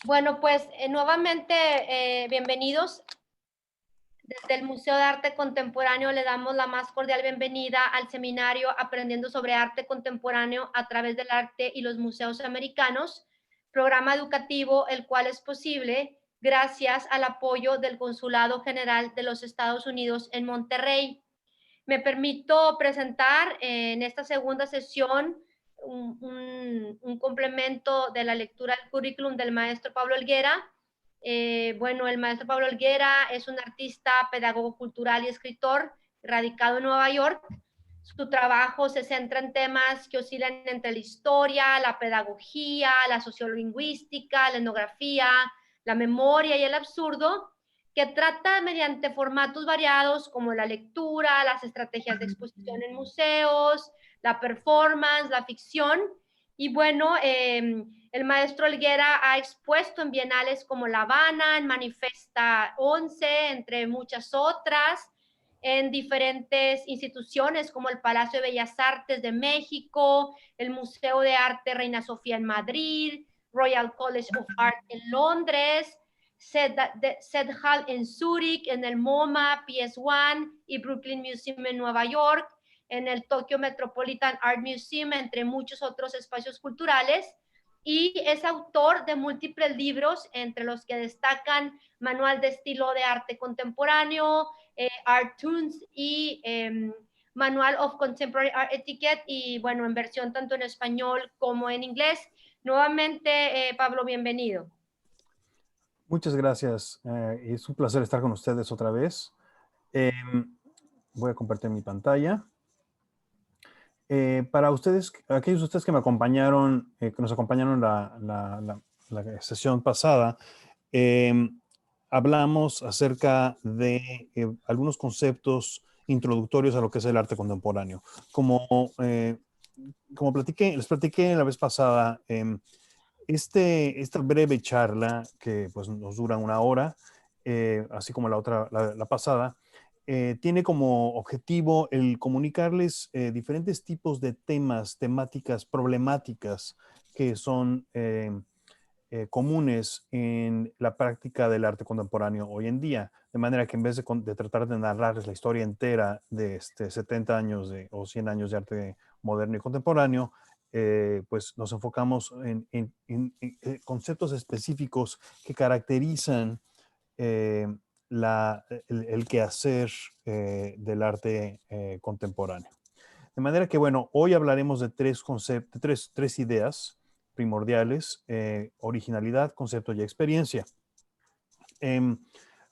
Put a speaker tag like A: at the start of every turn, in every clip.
A: Bueno, pues nuevamente bienvenidos. Desde el Museo de Arte Contemporáneo le damos la más cordial bienvenida al seminario Aprendiendo sobre Arte Contemporáneo a través del arte y los museos americanos, programa educativo el cual es posible gracias al apoyo del Consulado General de los Estados Unidos en Monterrey. Me permito presentar en esta segunda sesión un complemento de la lectura del currículum del maestro Pablo Helguera. Bueno, el maestro Pablo Helguera es un artista, pedagogo cultural y escritor radicado en Nueva York. Su trabajo se centra en temas que oscilan entre la historia, la pedagogía, la sociolingüística, la etnografía, la memoria y el absurdo, que trata mediante formatos variados como la lectura, las estrategias de exposición en museos, la performance, la ficción. Y bueno, el maestro Helguera ha expuesto en bienales como La Habana, en Manifesta 11, entre muchas otras, en diferentes instituciones como el Palacio de Bellas Artes de México, el Museo de Arte Reina Sofía en Madrid, Royal College of Art en Londres, Hall en Zurich, en el MoMA, PS1 y Brooklyn Museum en Nueva York, en el Tokyo Metropolitan Art Museum, entre muchos otros espacios culturales. Y es autor de múltiples libros, entre los que destacan Manual de Estilo de Arte Contemporáneo, Art Tunes y Manual of Contemporary Art Etiquette, y bueno, en versión tanto en español como en inglés. Nuevamente, Pablo, bienvenido.
B: Muchas gracias. Es un placer estar con ustedes otra vez. Voy a compartir mi pantalla. Para ustedes, aquellos de ustedes que me acompañaron, que nos acompañaron la sesión pasada, hablamos acerca de algunos conceptos introductorios a lo que es el arte contemporáneo. Como les platiqué la vez pasada, esta breve charla, que pues, nos dura una hora, así como la pasada, tiene como objetivo el comunicarles diferentes tipos de temas, temáticas, problemáticas que son comunes en la práctica del arte contemporáneo hoy en día. De manera que en vez de tratar de narrarles la historia entera de 70 años o 100 años de arte moderno y contemporáneo, pues nos enfocamos en conceptos específicos que caracterizan eh, el quehacer del arte contemporáneo. De manera que, bueno, hoy hablaremos de tres conceptos, tres ideas primordiales: originalidad, concepto y experiencia. Em,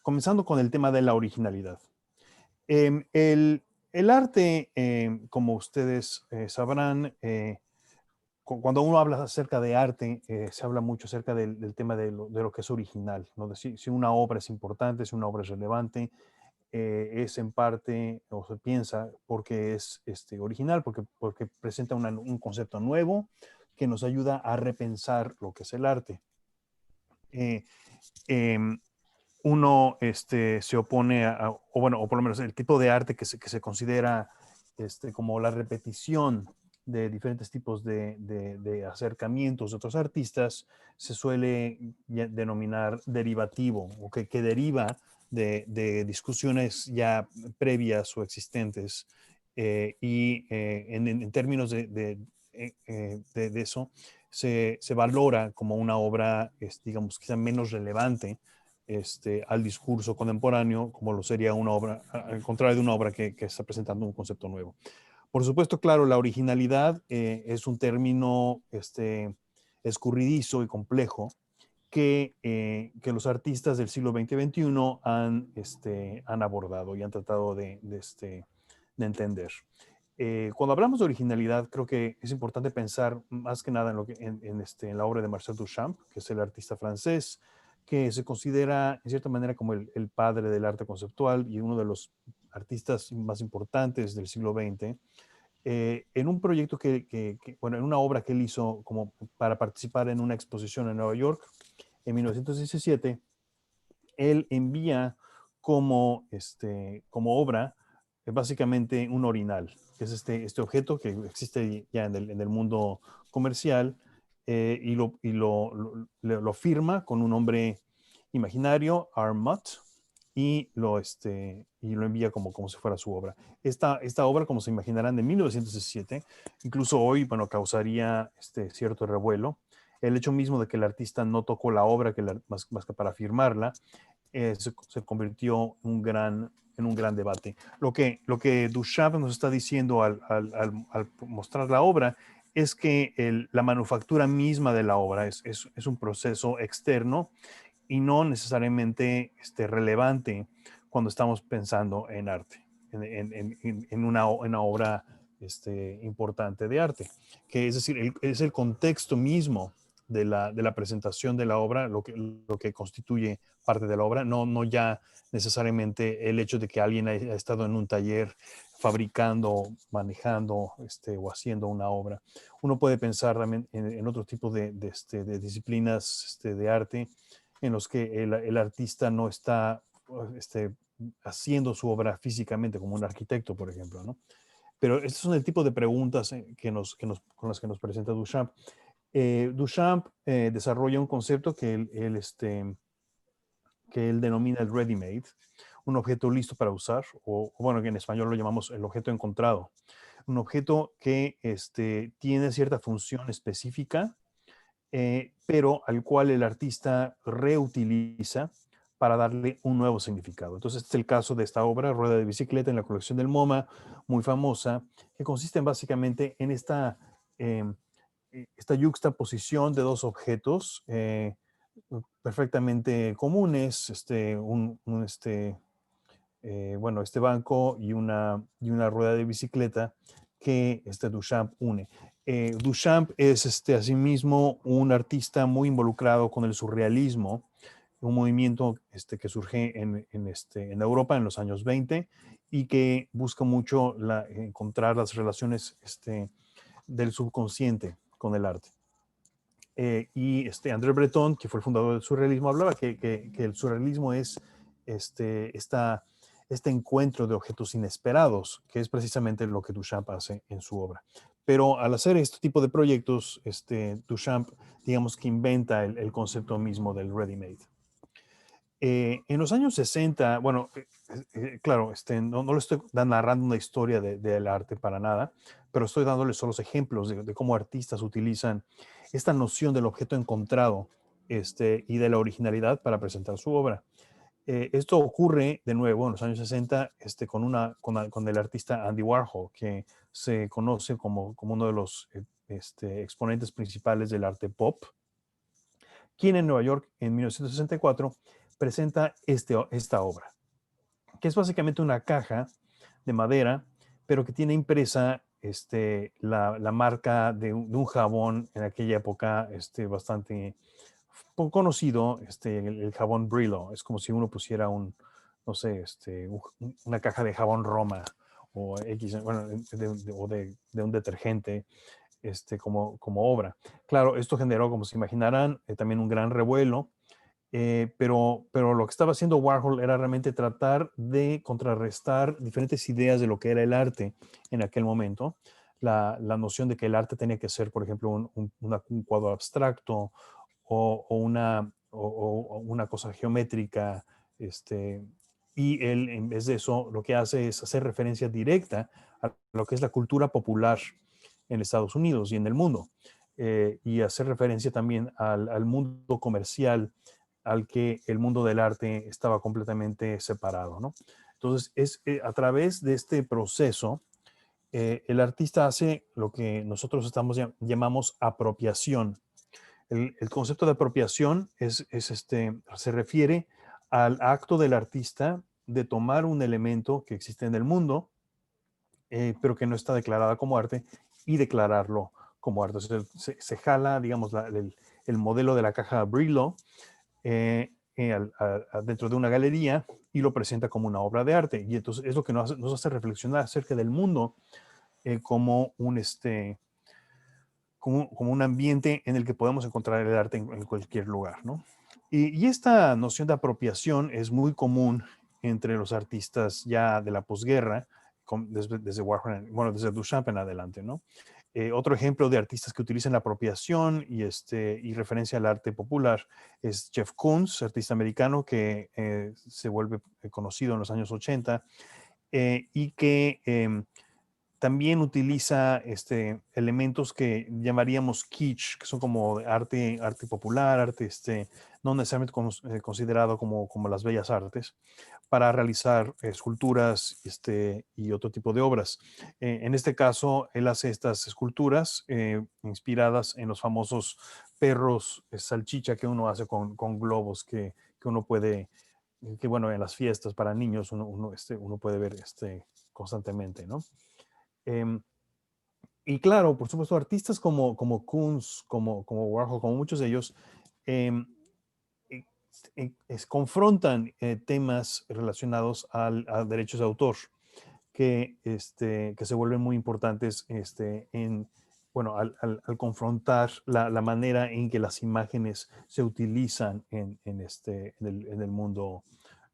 B: Comenzando con el tema de la originalidad. Em, el, el arte, como ustedes sabrán, cuando uno habla acerca de arte, se habla mucho acerca del tema de lo que es original, ¿no? Si una obra es importante, si una obra es relevante, es en parte, o se piensa, porque es original, porque presenta un concepto nuevo que nos ayuda a repensar lo que es el arte. Eh, em, Uno se opone o bueno, o por lo menos el tipo de arte que se considera como la repetición de diferentes tipos de acercamientos de otros artistas, se suele denominar derivativo, o que deriva de discusiones ya previas o existentes. En términos de eso, se valora como una obra, digamos, quizá menos relevante al discurso contemporáneo, como lo sería una obra, al contrario de una obra que está presentando un concepto nuevo. Por supuesto, claro, la originalidad es un término escurridizo y complejo que los artistas del siglo XX-XXI han abordado y han tratado de entender. Cuando hablamos de originalidad, creo que es importante pensar más que nada en la obra de Marcel Duchamp, que es el artista francés, que se considera en cierta manera como el padre del arte conceptual y uno de los artistas más importantes del siglo XX. En un proyecto bueno, en una obra que él hizo como para participar en una exposición en Nueva York en 1917, él envía como obra básicamente un orinal, que es este objeto que existe ya en el mundo comercial, lo firma con un nombre imaginario, Armut, y lo envía como si fuera su obra. Esta obra, como se imaginarán, de 1917, incluso hoy, bueno, causaría cierto revuelo. El hecho mismo de que el artista no tocó la obra más que para firmarla, se convirtió en un gran debate. Lo que Duchamp nos está diciendo al mostrar la obra es que la manufactura misma de la obra es un proceso externo y no necesariamente relevante cuando estamos pensando en arte, en una obra importante de arte, que es decir, es el contexto mismo de la presentación de la obra lo que constituye parte de la obra, no ya necesariamente el hecho de que alguien haya estado en un taller fabricando, manejando o haciendo una obra. Uno puede pensar también en otro tipo de disciplinas de arte en los que el artista no está haciendo su obra físicamente, como un arquitecto, por ejemplo, ¿no? Pero estos son el tipo de preguntas con las que nos presenta Duchamp. Duchamp desarrolla un concepto que él denomina el ready-made, un objeto listo para usar, o bueno, que en español lo llamamos el objeto encontrado. Un objeto que tiene cierta función específica, pero al cual el artista reutiliza para darle un nuevo significado. Entonces, este es el caso de esta obra, Rueda de Bicicleta, en la colección del MoMA, muy famosa, que consiste básicamente en esta yuxtaposición de dos objetos perfectamente comunes, bueno, este banco y una rueda de bicicleta que Duchamp une. Duchamp es asimismo un artista muy involucrado con el surrealismo, un movimiento que surge en Europa en los años 20 y que busca mucho encontrar las relaciones del subconsciente con el arte. Y André Breton, que fue el fundador del surrealismo, hablaba que el surrealismo es este encuentro de objetos inesperados, que es precisamente lo que Duchamp hace en su obra. Pero al hacer este tipo de proyectos, Duchamp, digamos que inventa el concepto mismo del ready-made. En los años 60, bueno, claro, no le estoy narrando una historia del arte para nada, pero estoy dándole solo los ejemplos de cómo artistas utilizan esta noción del objeto encontrado y de la originalidad para presentar su obra. Esto ocurre de nuevo en los años 60 con el artista Andy Warhol, que se conoce como uno de los exponentes principales del arte pop, quien en Nueva York en 1964 presenta esta obra, que es básicamente una caja de madera, pero que tiene impresa la marca de un jabón en aquella época bastante poco conocido, el jabón Brillo. Es como si uno pusiera no sé, una caja de jabón Roma o X, bueno, de un detergente como obra. Claro, esto generó, como se imaginarán, también un gran revuelo. Pero lo que estaba haciendo Warhol era realmente tratar de contrarrestar diferentes ideas de lo que era el arte en aquel momento. La noción de que el arte tenía que ser, por ejemplo, un cuadro abstracto o una cosa geométrica. Y él, en vez de eso, lo que hace es hacer referencia directa a lo que es la cultura popular en Estados Unidos y en el mundo. Y hacer referencia también al mundo comercial al que el mundo del arte estaba completamente separado, ¿no? Entonces, es a través de este proceso, el artista hace lo que nosotros llamamos apropiación. El concepto de apropiación se refiere al acto del artista de tomar un elemento que existe en el mundo, pero que no está declarada como arte, y declararlo como arte. Se jala, digamos, el modelo de la caja Brillo, dentro de una galería y lo presenta como una obra de arte. Y entonces es lo que nos hace reflexionar acerca del mundo como como un ambiente en el que podemos encontrar el arte en cualquier lugar, ¿no? Y esta noción de apropiación es muy común entre los artistas ya de la posguerra, desde Warhol, bueno, desde Duchamp en adelante, ¿no? Otro ejemplo de artistas que utilizan la apropiación y referencia al arte popular es Jeff Koons, artista americano que se vuelve conocido en los años 80 y que también utiliza elementos que llamaríamos kitsch, que son como arte popular, arte no necesariamente considerado como las bellas artes, para realizar esculturas y otro tipo de obras. En este caso, él hace estas esculturas inspiradas en los famosos perros salchicha que uno hace con globos que uno puede, que bueno, en las fiestas para niños uno puede ver constantemente, ¿no? Em, y claro, por supuesto, artistas como Kunz, como Warhol, como muchos de ellos, em, confrontan temas relacionados a derechos de autor que se vuelven muy importantes bueno, al confrontar la manera en que las imágenes se utilizan en el mundo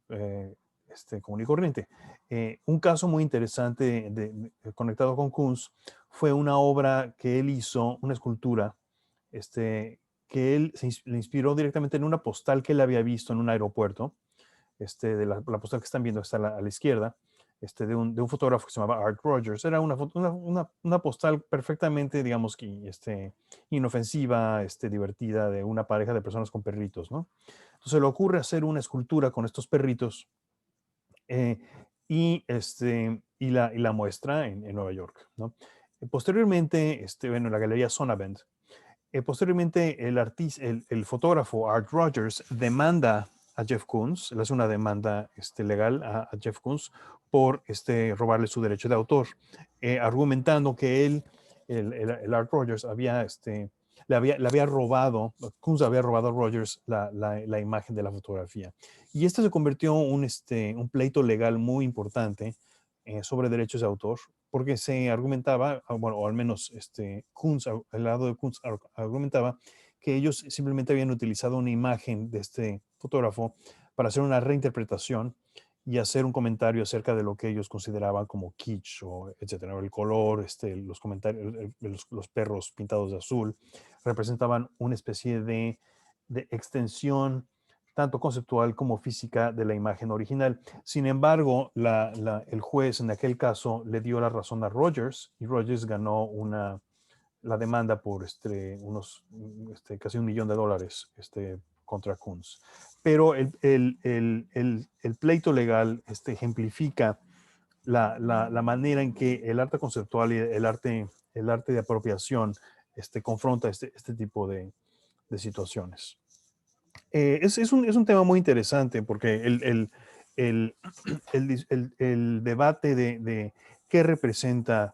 B: eh, común y corriente. Un caso muy interesante conectado con Kunz fue una obra que él hizo, una escultura, que él le inspiró directamente en una postal que él había visto en un aeropuerto, de la postal que están viendo está a la izquierda, de un fotógrafo que se llamaba Art Rogers. Era una postal perfectamente, digamos, que, inofensiva, divertida, de una pareja de personas con perritos, ¿no? Entonces le ocurre hacer una escultura con estos perritos eh, y la muestra en Nueva York, ¿no? Posteriormente, bueno, en la Galería Sonnabend, posteriormente el fotógrafo Art Rogers demanda a Jeff Koons, le hace una demanda legal a Jeff Koons por robarle su derecho de autor, argumentando que el Art Rogers le había robado, Koons había robado a Rogers la imagen de la fotografía. Y esto se convirtió en un pleito legal muy importante sobre derechos de autor, porque se argumentaba, bueno, o al menos Kunz, al lado de Kunz argumentaba que ellos simplemente habían utilizado una imagen de este fotógrafo para hacer una reinterpretación y hacer un comentario acerca de lo que ellos consideraban como kitsch, o etcétera. El color, los comentarios, los perros pintados de azul, representaban una especie de extensión tanto conceptual como física de la imagen original. Sin embargo, el juez en aquel caso le dio la razón a Rogers y Rogers ganó la demanda por casi $1 millón contra Kunz. Pero el pleito legal ejemplifica la manera en que el arte conceptual y el arte de apropiación confronta este tipo de situaciones. Es un tema muy interesante porque el, el debate de qué representa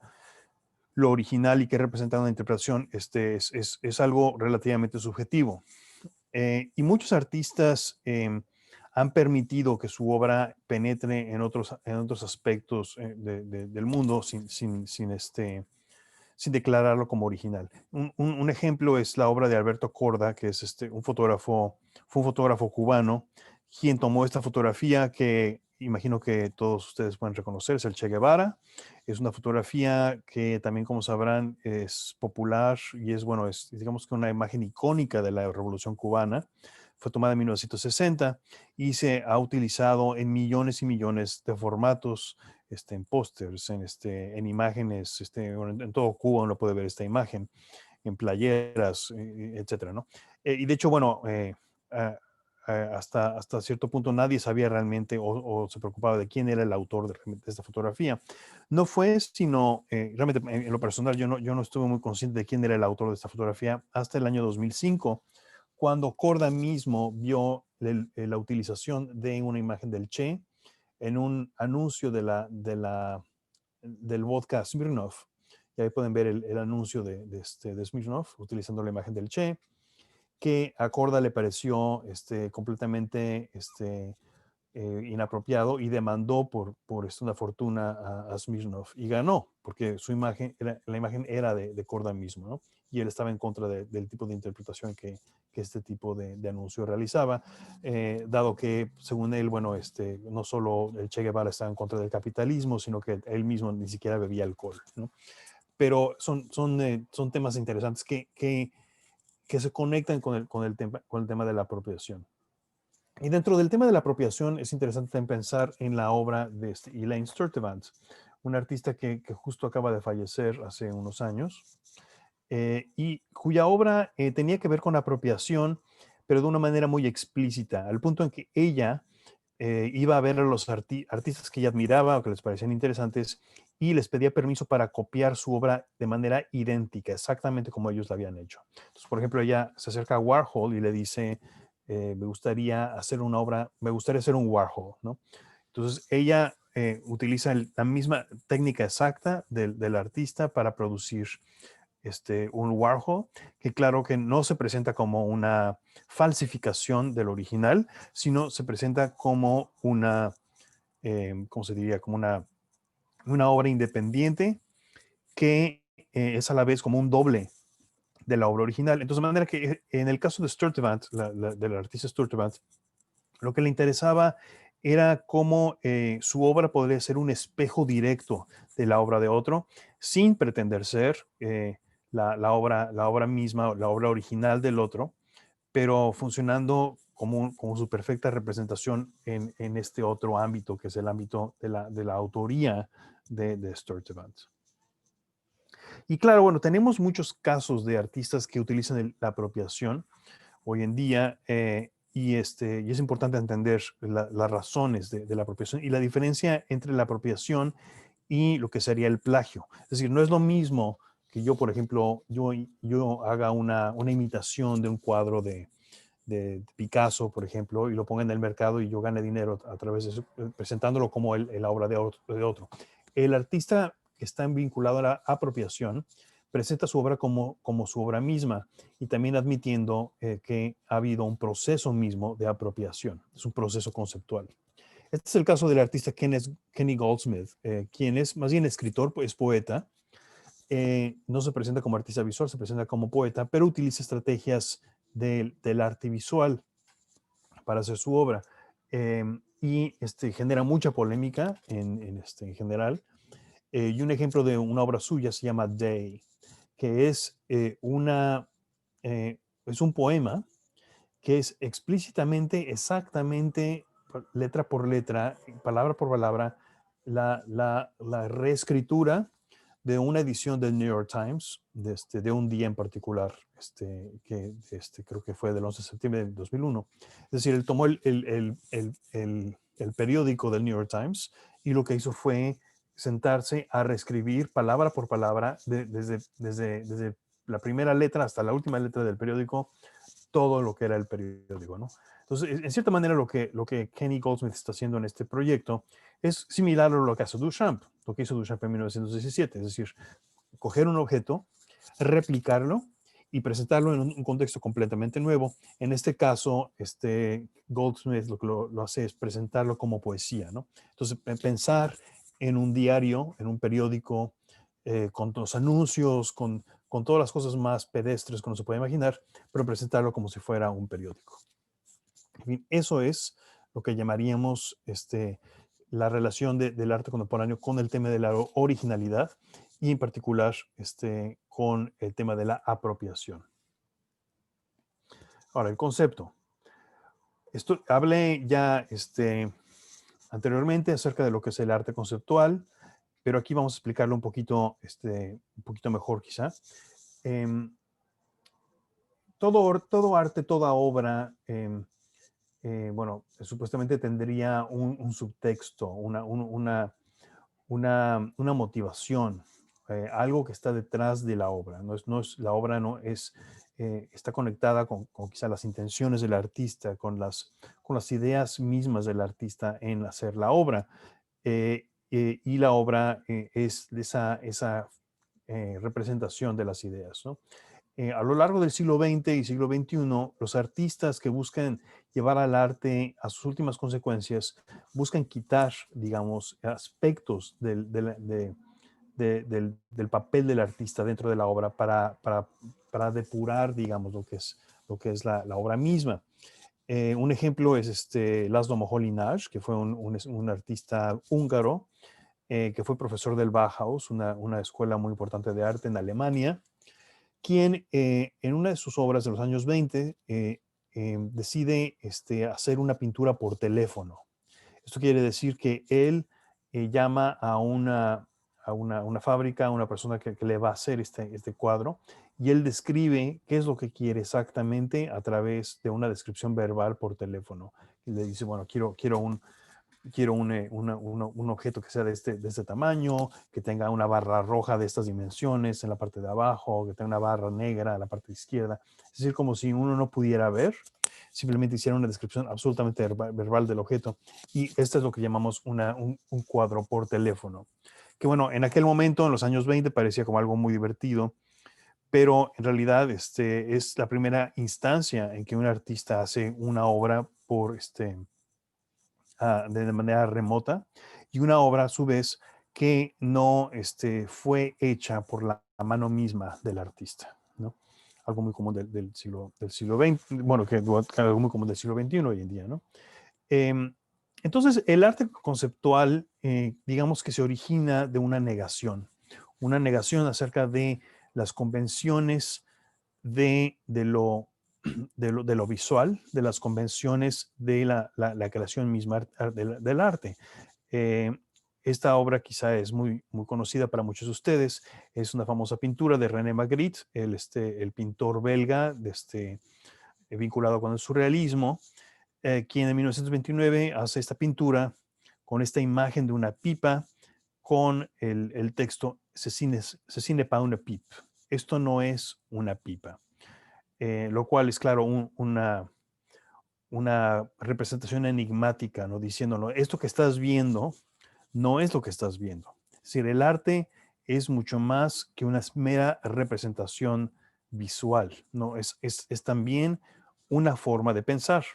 B: lo original y qué representa una interpretación es algo relativamente subjetivo. Y muchos artistas han permitido que su obra penetre en otros aspectos del mundo sin declararlo como original. Un ejemplo es la obra de Alberto Corda, que es fue un fotógrafo cubano, quien tomó esta fotografía que imagino que todos ustedes pueden reconocer, es el Che Guevara. Es una fotografía que también, como sabrán, es popular y bueno, digamos que una imagen icónica de la Revolución Cubana. Fue tomada en 1960 y se ha utilizado en millones y millones de formatos, en pósters, en imágenes, en todo Cuba uno puede ver esta imagen, en playeras, etcétera, ¿no? Y de hecho, bueno, hasta cierto punto nadie sabía realmente o se preocupaba de quién era el autor de esta fotografía. No fue sino, realmente en lo personal, yo no estuve muy consciente de quién era el autor de esta fotografía hasta el año 2005, cuando Corda mismo vio la utilización de una imagen del Che en un anuncio del vodka Smirnoff. Y ahí pueden ver el anuncio de Smirnoff utilizando la imagen del Che, que a Corda le pareció completamente inapropiado y demandó por una fortuna a Smirnoff y ganó, porque la imagen era de Corda mismo, ¿no? Y él estaba en contra del tipo de interpretación que este tipo de anuncio realizaba, dado que, según él, bueno, no solo el Che Guevara estaba en contra del capitalismo, sino que él mismo ni siquiera bebía alcohol, ¿no? pero son temas interesantes que se conectan con el tema de la apropiación. Y dentro del tema de la apropiación es interesante también pensar en la obra de Elaine Sturtevant, una artista que justo acaba de fallecer hace unos años, y cuya obra tenía que ver con apropiación, pero de una manera muy explícita, al punto en que ella iba a ver a los artistas que ella admiraba o que les parecían interesantes y les pedía permiso para copiar su obra de manera idéntica, exactamente como ellos la habían hecho. Entonces, por ejemplo, ella se acerca a Warhol y le dice, me gustaría hacer una obra, me gustaría hacer un Warhol, ¿no? Entonces, ella utiliza la misma técnica exacta del artista para producir un Warhol, que claro que no se presenta como una falsificación del original, sino se presenta como una, ¿cómo se diría? Como una obra independiente que es a la vez como un doble de la obra original. Entonces, de manera que en el caso de Sturtevant, del artista Sturtevant, lo que le interesaba era cómo su obra podría ser un espejo directo de la obra de otro, sin pretender ser la obra misma, la obra original del otro, pero funcionando como su perfecta representación en este otro ámbito, que es el ámbito de la autoría de Sturtevant. Y claro, bueno, tenemos muchos casos de artistas que utilizan la apropiación hoy en día, y es importante entender las razones de la apropiación y la diferencia entre la apropiación y lo que sería el plagio. Es decir, no es lo mismo que yo, por ejemplo, yo haga una imitación de un cuadro de Picasso, por ejemplo, y lo ponga en el mercado y yo gane dinero a través de eso, presentándolo como la obra de otro. El artista que está vinculado a la apropiación presenta su obra como su obra misma y también admitiendo que ha habido un proceso mismo de apropiación. Es un proceso conceptual. Este es el caso del artista Kenny Goldsmith, quien es más bien escritor, es poeta. No se presenta como artista visual, se presenta como poeta, pero utiliza estrategias del arte visual para hacer su obra. Y genera mucha polémica en general. Y un ejemplo de una obra suya se llama Day, que es un poema que es explícitamente, exactamente, letra por letra, palabra por palabra, la reescritura de una edición del New York Times, de un día en particular, que creo que fue del 11 de septiembre de 2001. Es decir, él tomó el periódico del New York Times y lo que hizo fue sentarse a reescribir palabra por palabra, desde la primera letra hasta la última letra del periódico, todo lo que era el periódico, ¿no? Entonces, en cierta manera, lo que Kenny Goldsmith está haciendo en este proyecto es similar a lo que hace Duchamp, lo que hizo Duchamp en 1917, es decir, coger un objeto, replicarlo y presentarlo en un contexto completamente nuevo. En este caso, Goldsmith lo que lo hace es presentarlo como poesía, ¿no? Entonces, pensar en un diario, en un periódico, con los anuncios, con todas las cosas más pedestres que uno se puede imaginar, pero presentarlo como si fuera un periódico. En fin, eso es lo que llamaríamos la relación del arte contemporáneo con el tema de la originalidad y en particular con el tema de la apropiación. Ahora, el concepto. Hablé ya anteriormente acerca de lo que es el arte conceptual, pero aquí vamos a explicarlo un poquito mejor quizá. Todo arte, toda obra, bueno, supuestamente tendría un subtexto, una motivación, algo que está detrás de la obra. La obra no es, está conectada con quizá las intenciones del artista, con las ideas mismas del artista en hacer la obra. Y la obra es esa representación de las ideas, ¿no? A lo largo del siglo XX y siglo XXI, los artistas que buscan llevar al arte a sus últimas consecuencias, buscan quitar, digamos, aspectos del papel del artista dentro de la obra para depurar, digamos, lo que es la obra misma. Un ejemplo es Laszlo Moholy-Nagy, que fue un artista húngaro, que fue profesor del Bauhaus, una escuela muy importante de arte en Alemania, quien en una de sus obras de los años 20 decide hacer una pintura por teléfono. Esto quiere decir que él llama a una fábrica, a una persona que le va a hacer este cuadro, y él describe qué es lo que quiere exactamente a través de una descripción verbal por teléfono. Y le dice, bueno, quiero un objeto que sea de este tamaño, que tenga una barra roja de estas dimensiones en la parte de abajo, que tenga una barra negra en la parte izquierda. Es decir, como si uno no pudiera ver, simplemente hiciera una descripción absolutamente verbal del objeto. Y esto es lo que llamamos un cuadro por teléfono. Que bueno, en aquel momento, en los años 20, parecía como algo muy divertido, pero en realidad es la primera instancia en que un artista hace una obra de manera remota, y una obra a su vez que no fue hecha por la mano misma del artista, ¿no? Algo muy común del siglo XX, bueno, algo muy común del siglo XXI hoy en día, ¿no? Em, entonces, el arte conceptual, digamos que se origina de una negación acerca de las convenciones de lo visual, de las convenciones de la creación misma del arte. Eh, Esta obra quizá es muy, muy conocida para muchos de ustedes. Es una famosa pintura de René Magritte, el pintor belga vinculado con el surrealismo, quien en 1929 hace esta pintura con esta imagen de una pipa con el texto Ceci n'est pas une pipe. Esto no es una pipa. Lo cual es, claro, una representación enigmática, ¿no? Diciéndolo, esto que estás viendo no es lo que estás viendo. Es decir, el arte es mucho más que una mera representación visual, ¿no? Es también una forma de pensar,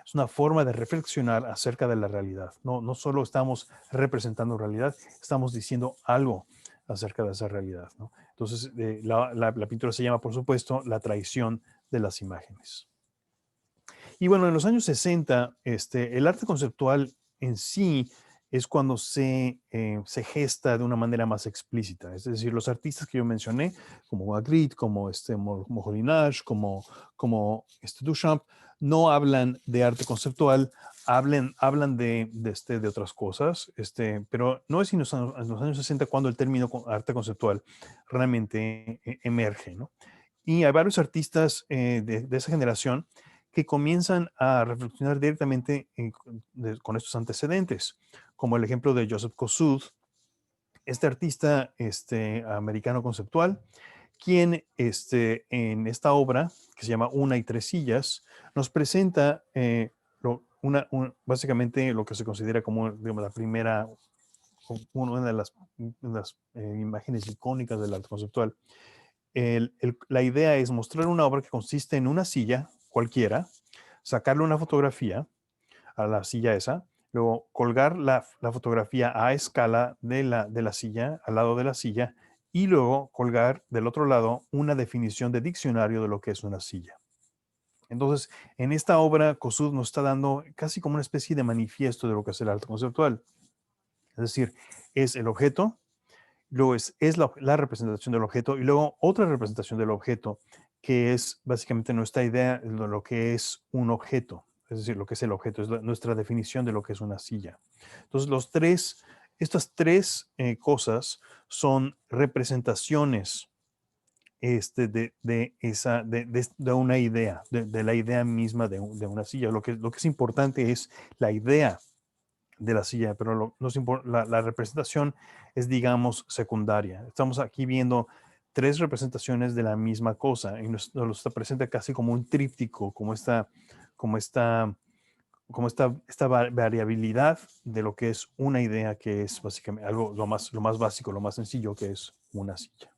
B: es una forma de reflexionar acerca de la realidad. No solo estamos representando realidad, estamos diciendo algo acerca de esa realidad, ¿no? Entonces, la pintura se llama, por supuesto, La traición de las imágenes. Y bueno, en los años 60, el arte conceptual en sí es cuando se gesta de una manera más explícita. Es decir, los artistas que yo mencioné, como Magritte, como Moholy-Nagy, como Duchamp, no hablan de arte conceptual, hablan de otras cosas, pero no es sino en los años 60 cuando el término arte conceptual realmente emerge, ¿no? Y hay varios artistas de esa generación que comienzan a reflexionar directamente con estos antecedentes, como el ejemplo de Joseph Kosuth, este artista americano conceptual, quien en esta obra, que se llama Una y tres sillas, nos presenta básicamente lo que se considera como, digamos, la primera, una de las imágenes icónicas del arte conceptual. La idea es mostrar una obra que consiste en una silla cualquiera, sacarle una fotografía a la silla esa, luego colgar la fotografía a escala de la silla, al lado de la silla, y luego colgar del otro lado una definición de diccionario de lo que es una silla. Entonces, en esta obra, Kosuth nos está dando casi como una especie de manifiesto de lo que es el arte conceptual. Es decir, es el objeto, luego es la representación del objeto, y luego otra representación del objeto, que es básicamente nuestra idea de lo que es un objeto. Es decir, lo que es el objeto, es nuestra definición de lo que es una silla. Entonces, estas tres cosas son representaciones de una idea, de la idea misma de una silla. Lo que es importante es la idea de la silla, pero la representación es, digamos, secundaria. Estamos aquí viendo tres representaciones de la misma cosa y nos presenta casi como un tríptico, como esta variabilidad de lo que es una idea, que es básicamente algo lo más básico, lo más sencillo, que es una silla.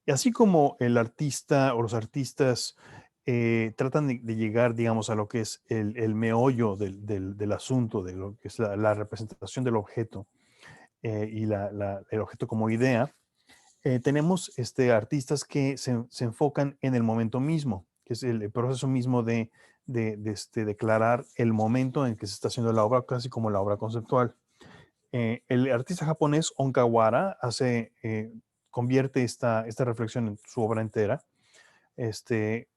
B: Y así como el artista o los artistas tratan de llegar, digamos, a lo que es el meollo del asunto, de lo que es la representación del objeto y el objeto como idea, tenemos artistas que se enfocan en el momento mismo, que es el proceso mismo de declarar el momento en que se está haciendo la obra, casi como la obra conceptual. El artista japonés Onkawara convierte esta reflexión en su obra entera,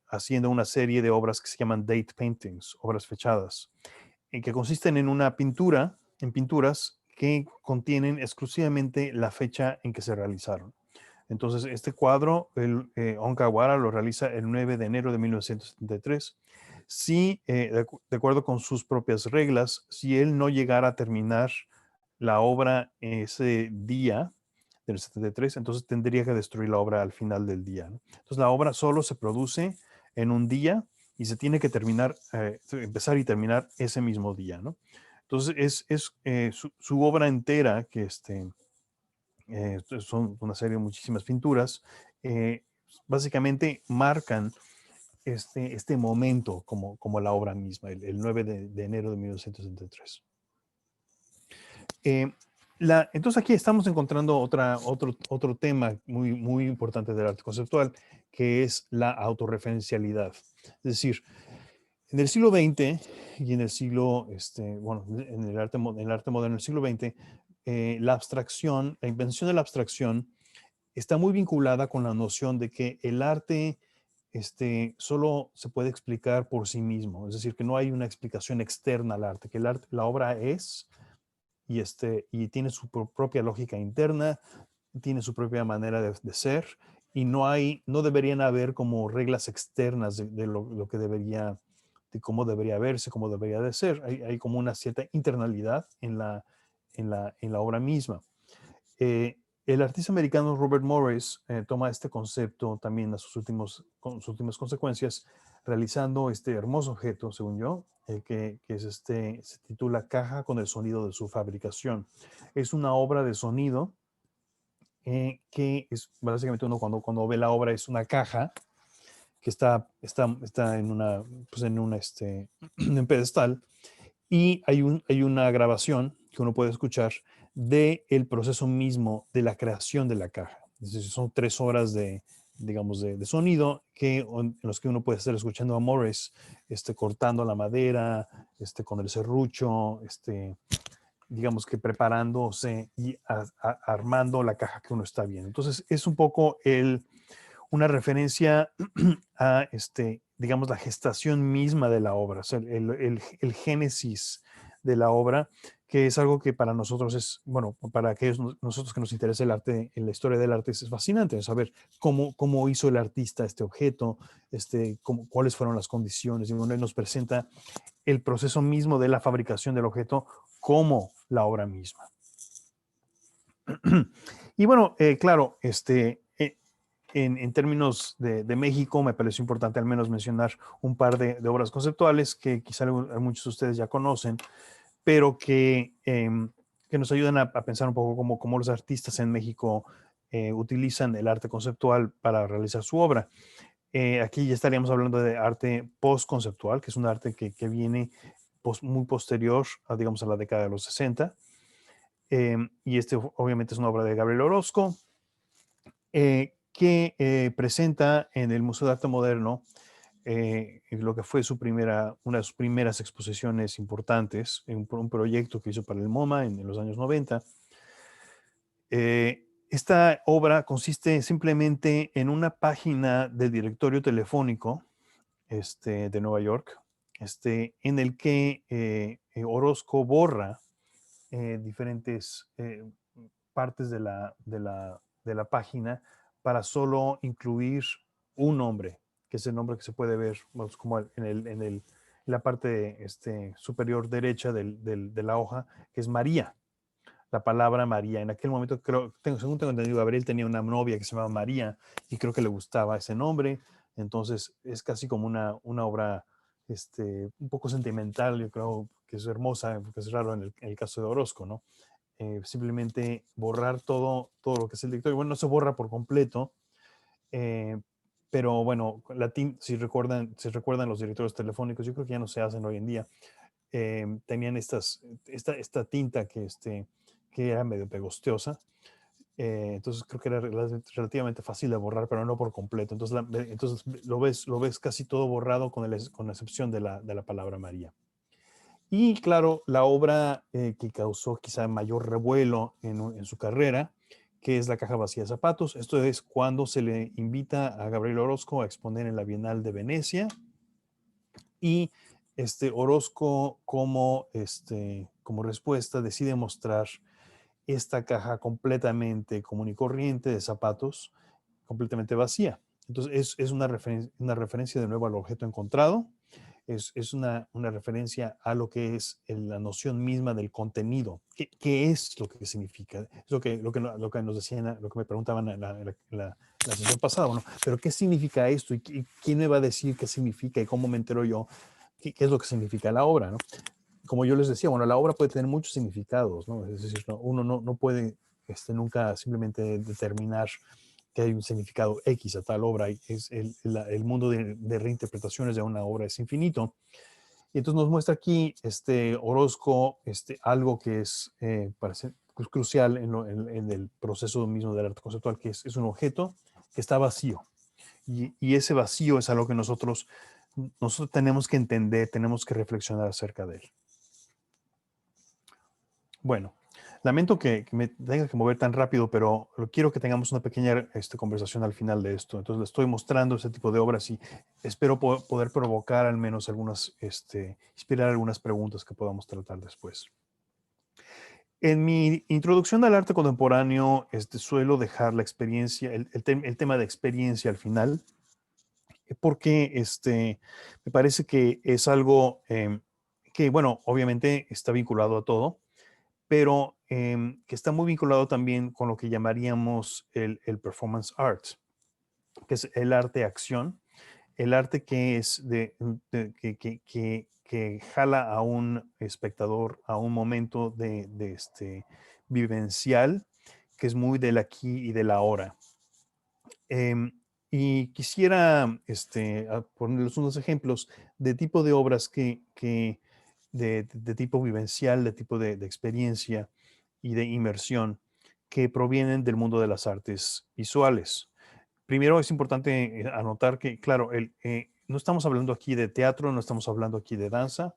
B: haciendo una serie de obras que se llaman date paintings, obras fechadas, en que consisten en pinturas que contienen exclusivamente la fecha en que se realizaron. Entonces, este cuadro, Onkawara lo realiza el 9 de enero de 1973. Si, de acuerdo con sus propias reglas, si él no llegara a terminar la obra ese día del 73, entonces tendría que destruir la obra al final del día, ¿no? Entonces, la obra solo se produce en un día y se tiene que terminar, empezar y terminar ese mismo día, ¿no? Entonces, su obra entera, que son una serie de muchísimas pinturas, básicamente marcan este momento como la obra misma, el 9 de enero de 1963. Entonces aquí estamos encontrando otro tema muy, muy importante del arte conceptual, que es la autorreferencialidad. Es decir, en el siglo XX y en el siglo, bueno, en el arte moderno del siglo XX, la abstracción, la invención de la abstracción está muy vinculada con la noción de que el arte solo se puede explicar por sí mismo. Es decir, que no hay una explicación externa al arte, que la obra es y tiene su propia lógica interna, tiene su propia manera de ser, y no deberían haber como reglas externas de lo que debería, de cómo debería verse, cómo debería de ser. Hay como una cierta internalidad en la obra misma. El artista americano Robert Morris toma este concepto también a sus últimas consecuencias, realizando este hermoso objeto, según yo, se titula Caja con el sonido de su fabricación. Es una obra de sonido que es básicamente uno cuando ve la obra es una caja que está en en un pedestal, y hay una grabación que uno puede escuchar del proceso mismo de la creación de la caja. Es decir, son 3 horas digamos, de sonido en los que uno puede estar escuchando a Morris cortando la madera, con el serrucho, digamos que preparándose y armando la caja que uno está viendo. Entonces, es un poco una referencia a, digamos, la gestación misma de la obra, o sea, el génesis de la obra, que es algo que para nosotros bueno, para aquellos nosotros que nos interesa el arte, en la historia del arte, es fascinante saber cómo hizo el artista este objeto, cuáles fueron las condiciones, y bueno, él nos presenta el proceso mismo de la fabricación del objeto como la obra misma. Y bueno, claro, en términos de México, me pareció importante al menos mencionar un par de obras conceptuales que quizá muchos de ustedes ya conocen, pero que nos ayudan a pensar un poco cómo los artistas en México utilizan el arte conceptual para realizar su obra. Aquí ya estaríamos hablando de arte postconceptual, que es un arte que viene muy posterior digamos, a la década de los 60. Y obviamente es una obra de Gabriel Orozco, que presenta en el Museo de Arte Moderno lo que fue una de sus primeras exposiciones importantes, un proyecto que hizo para el MoMA en los años 90. Esta obra consiste simplemente en una página del directorio telefónico de Nueva York, en el que Orozco borra diferentes partes de la página para solo incluir un nombre, que es el nombre que se puede ver como en la parte superior derecha de la hoja, que es María. La palabra María. En aquel momento, según tengo entendido, Gabriel tenía una novia que se llamaba María y creo que le gustaba ese nombre. Entonces es casi como una obra un poco sentimental, yo creo que es hermosa, porque es raro en el caso de Orozco, ¿no? Simplemente borrar todo lo que es el directorio. Bueno, no se borra por completo, pero bueno, si recuerdan los directorios telefónicos, yo creo que ya no se hacen hoy en día. Tenían esta tinta que era medio pegostiosa. Entonces creo que era relativamente fácil de borrar, pero no por completo. Entonces lo ves casi todo borrado con la excepción de la palabra María. Y claro, la obra que causó quizá mayor revuelo en su carrera, que es La caja vacía de zapatos. Esto es cuando se le invita a Gabriel Orozco a exponer en la Bienal de Venecia y Orozco como respuesta decide mostrar esta caja completamente común y corriente de zapatos, completamente vacía. Entonces es una referencia de nuevo al objeto encontrado, es una referencia a lo que es la noción misma del contenido. ¿Qué es lo que significa? Es lo que nos decían, lo que me preguntaban en la sesión pasada. Bueno, pero ¿qué significa esto? ¿Y quién me va a decir qué significa y cómo me entero yo? ¿Qué es lo que significa la obra? ¿No? Como yo les decía, bueno, la obra puede tener muchos significados, ¿no? Es decir, uno no puede nunca simplemente determinar que hay un significado X a tal obra. El mundo de reinterpretaciones de una obra es infinito. Y entonces nos muestra aquí Orozco algo que es parece crucial en el proceso mismo del arte conceptual, que es un objeto que está vacío. Y ese vacío es algo que nosotros tenemos que entender, tenemos que reflexionar acerca de él. Bueno, lamento que me tenga que mover tan rápido, pero quiero que tengamos una pequeña conversación al final de esto. Entonces, le estoy mostrando este tipo de obras y espero poder provocar al menos inspirar algunas preguntas que podamos tratar después. En mi introducción al arte contemporáneo, suelo dejar la experiencia, el tema de experiencia al final, porque me parece que es algo que, bueno, obviamente está vinculado a todo, pero que está muy vinculado también con lo que llamaríamos el performance art, que es el arte acción, el arte que es que jala a un espectador a un momento vivencial, que es muy del aquí y del ahora. Y quisiera ponerles unos ejemplos de tipo de obras de tipo vivencial, de tipo de experiencia y de inmersión que provienen del mundo de las artes visuales. Primero es importante anotar que, claro, no estamos hablando aquí de teatro, no estamos hablando aquí de danza,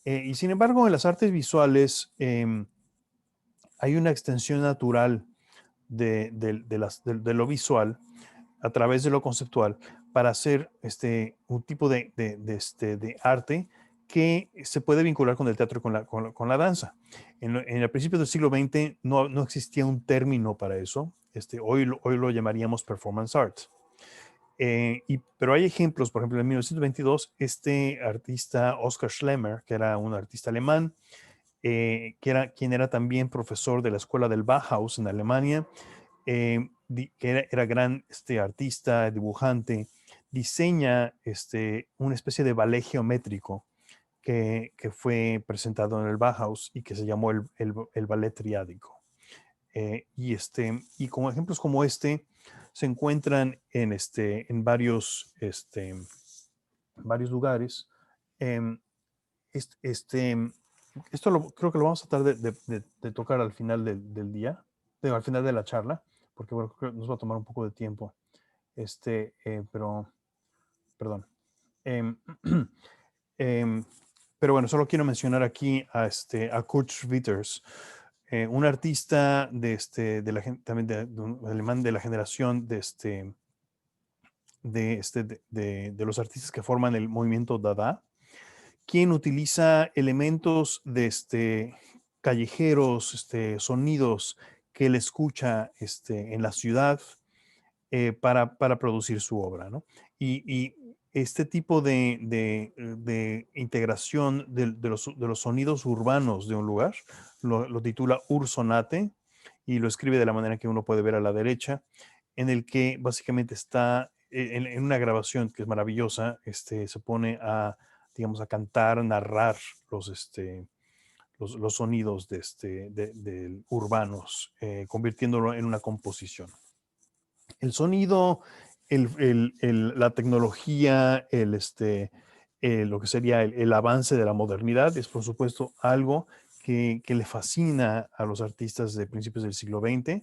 B: y sin embargo en las artes visuales hay una extensión natural de lo visual a través de lo conceptual para hacer un tipo de arte que se puede vincular con el teatro y con la danza. En el principio del siglo XX no existía un término para eso. Hoy lo llamaríamos performance art. Pero hay ejemplos, por ejemplo, en 1922, este artista Oskar Schlemmer, que era un artista alemán, quien era también profesor de la escuela del Bauhaus en Alemania, que era gran artista, dibujante, diseña una especie de ballet geométrico que fue presentado en el Bauhaus y que se llamó el ballet triádico. Y como ejemplos como se encuentran en varios lugares. Em, esto creo que lo vamos a tratar de tocar al final del día, al final de la charla, porque bueno, creo que nos va a tomar un poco de tiempo. Pero, perdón. Em, em, pero bueno, solo quiero mencionar aquí a Kurt Schwitters, un artista también de un alemán de la generación de los artistas que forman el movimiento Dada, quien utiliza elementos callejeros, sonidos que él escucha en la ciudad para producir su obra, ¿no? Y este tipo de integración de los sonidos urbanos de un lugar lo titula Ursonate y lo escribe de la manera que uno puede ver a la derecha, en el que básicamente está en una grabación que es maravillosa, se pone digamos, a cantar, narrar los sonidos urbanos, convirtiéndolo en una composición. El sonido, la tecnología, lo que sería el avance de la modernidad es, por supuesto, algo que le fascina a los artistas de principios del siglo XX.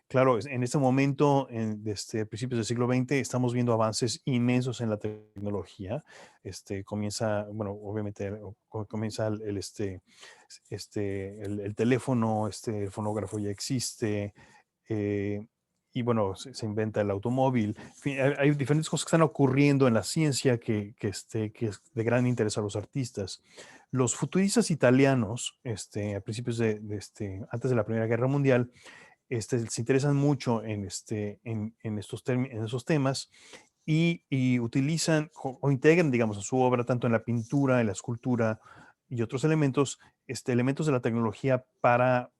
B: Claro, en este momento, desde principios del siglo XX, estamos viendo avances inmensos en la tecnología. Comienza, bueno, obviamente comienza el teléfono, el fonógrafo ya existe, eh, y bueno, se inventa el automóvil. En fin, hay diferentes cosas que están ocurriendo en la ciencia que es de gran interés a los artistas. Los futuristas italianos, a principios antes de la Primera Guerra Mundial, se interesan mucho en en esos temas y utilizan o integran, digamos, a su obra, tanto en la pintura, en la escultura y otros elementos, elementos de la tecnología para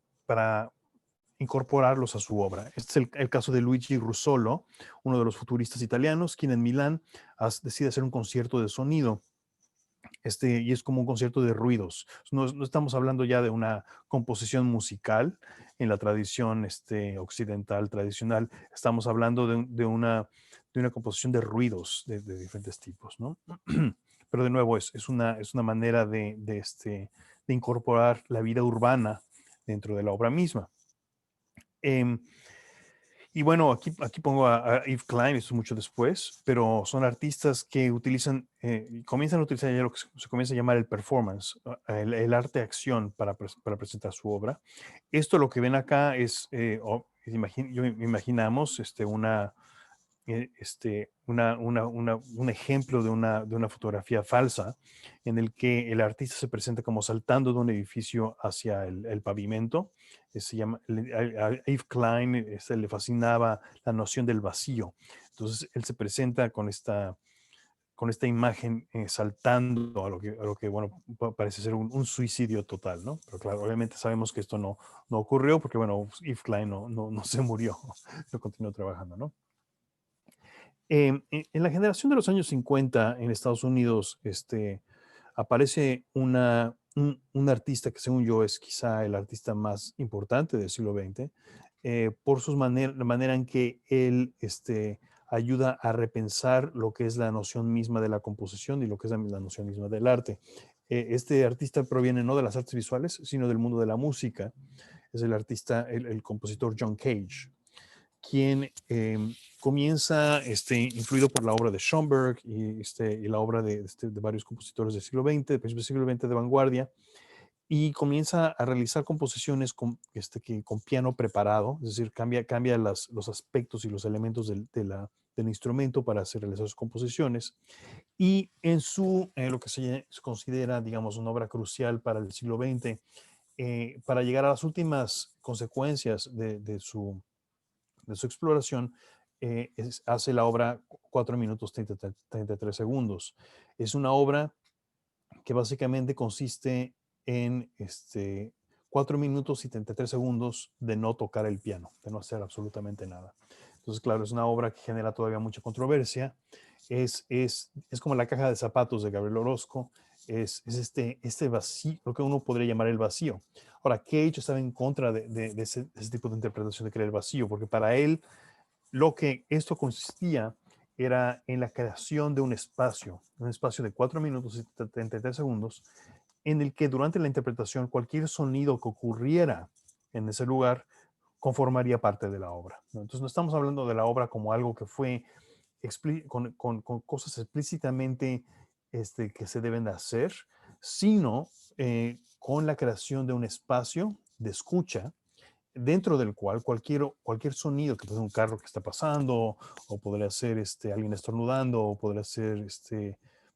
B: incorporarlos a su obra. Este es el caso de Luigi Russolo, uno de los futuristas italianos, quien en Milán decide hacer un concierto de sonido. Y es como un concierto de ruidos. No estamos hablando ya de una composición musical en la tradición occidental tradicional. Estamos hablando de una composición de ruidos de diferentes tipos, ¿no? Pero de nuevo, es una manera de incorporar la vida urbana dentro de la obra misma. Em, y bueno, aquí pongo a Yves Klein, esto es mucho después, pero son artistas que utilizan, comienzan a utilizar ya lo que se comienza a llamar el performance, el arte de acción para presentar su obra. Esto lo que ven acá es, imaginamos un ejemplo de una fotografía falsa en el que el artista se presenta como saltando de un edificio hacia el pavimento. Se llama, a Yves Klein le fascinaba la noción del vacío. Entonces él se presenta con esta imagen saltando a lo que bueno, parece ser un suicidio total, ¿no? Pero claro, obviamente sabemos que esto no ocurrió porque, bueno, Yves Klein no se murió, no continuó trabajando, ¿no? En la generación de los años 50 en Estados Unidos, aparece un artista que según yo es quizá el artista más importante del siglo XX, por la manera en que él ayuda a repensar lo que es la noción misma de la composición y lo que es la noción misma del arte. Este artista proviene no de las artes visuales, sino del mundo de la música. Es el artista, el compositor John Cage, quien comienza, influido por la obra de Schoenberg y la obra de varios compositores del siglo XX, de principios del siglo XX de vanguardia, y comienza a realizar composiciones con piano preparado, es decir, cambia los aspectos y los elementos del instrumento para realizar sus composiciones. Y en lo que se considera, digamos, una obra crucial para el siglo XX, para llegar a las últimas consecuencias de su exploración, hace la obra 4 minutos 33 segundos. Es una obra que básicamente consiste en 4 minutos y 33 segundos de no tocar el piano, de no hacer absolutamente nada. Entonces, claro, es una obra que genera todavía mucha controversia. Es como la caja de zapatos de Gabriel Orozco. Es este vacío, lo que uno podría llamar el vacío. Ahora, Cage estaba en contra de ese tipo de interpretación de crear el vacío, porque para él lo que esto consistía era en la creación de un espacio de 4 minutos y 33 segundos, en el que durante la interpretación cualquier sonido que ocurriera en ese lugar conformaría parte de la obra, ¿no? Entonces no estamos hablando de la obra como algo que fue con cosas explícitamente que se deben de hacer, sino con la creación de un espacio de escucha dentro del cual cualquier sonido, que puede ser un carro que está pasando, o podría ser alguien estornudando, o podría ser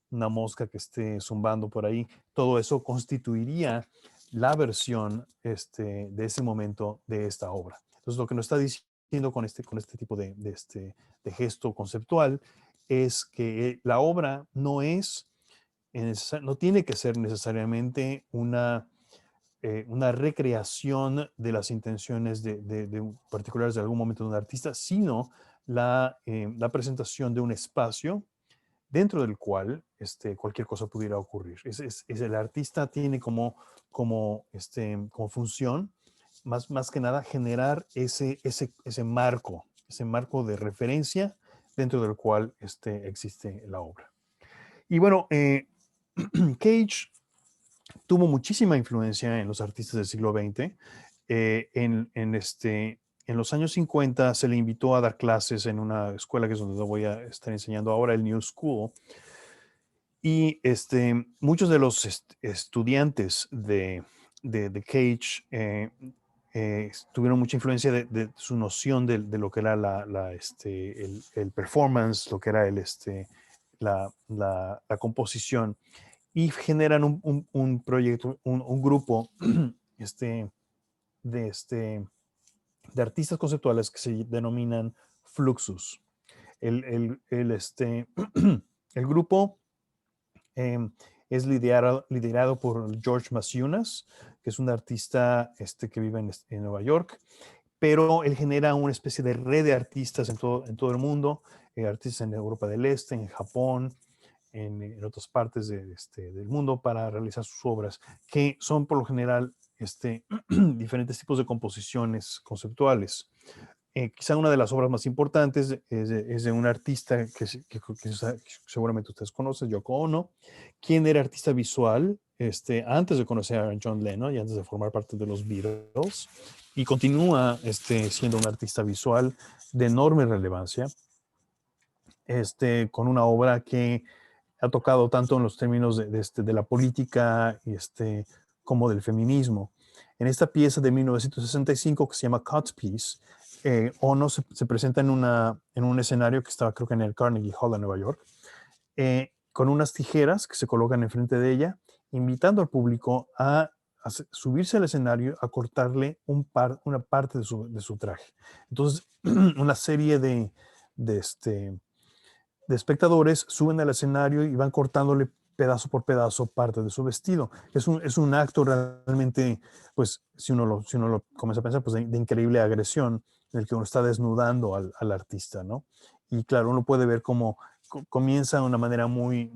B: una mosca que esté zumbando por ahí, todo eso constituiría la versión de ese momento de esta obra. Entonces, lo que nos está diciendo con este tipo de gesto conceptual es que la obra no tiene que ser necesariamente una recreación de las intenciones particulares de algún momento de un artista, sino la presentación de un espacio dentro del cual cualquier cosa pudiera ocurrir. El artista tiene como función, más que nada, generar ese marco de referencia dentro del cual existe la obra. Y bueno, Cage tuvo muchísima influencia en los artistas del siglo XX, en los años 50 se le invitó a dar clases en una escuela que es donde voy a estar enseñando ahora, el New School. Y muchos de los estudiantes de Cage tuvieron mucha influencia de su noción de lo que era el performance, lo que era la composición, y generan un proyecto, un grupo este, de, este, de artistas conceptuales que se denominan Fluxus. El el grupo em, es liderado por George Masiunas, que es un artista que vive en Nueva York, pero él genera una especie de red de artistas en todo el mundo, artistas en Europa del Este, en Japón, en otras partes del mundo para realizar sus obras, que son por lo general diferentes tipos de composiciones conceptuales. Quizá una de las obras más importantes es de un artista que seguramente ustedes conocen, Yoko Ono, quien era artista visual antes de conocer a John Lennon y antes de formar parte de los Beatles, y continúa siendo un artista visual de enorme relevancia, con una obra que ha tocado tanto en los términos de la política como del feminismo. En esta pieza de 1965 que se llama Cut Piece, Ono se presenta en un escenario que estaba creo que en el Carnegie Hall de Nueva York, con unas tijeras que se colocan enfrente de ella, invitando al público a subirse al escenario a cortarle una parte de su traje. Entonces, una serie de espectadores suben al escenario y van cortándole pedazo por pedazo parte de su vestido. Es un acto realmente, pues, si uno lo comienza a pensar, pues de increíble agresión, en el que uno está desnudando al artista, ¿no? Y claro, uno puede ver cómo comienza de una manera muy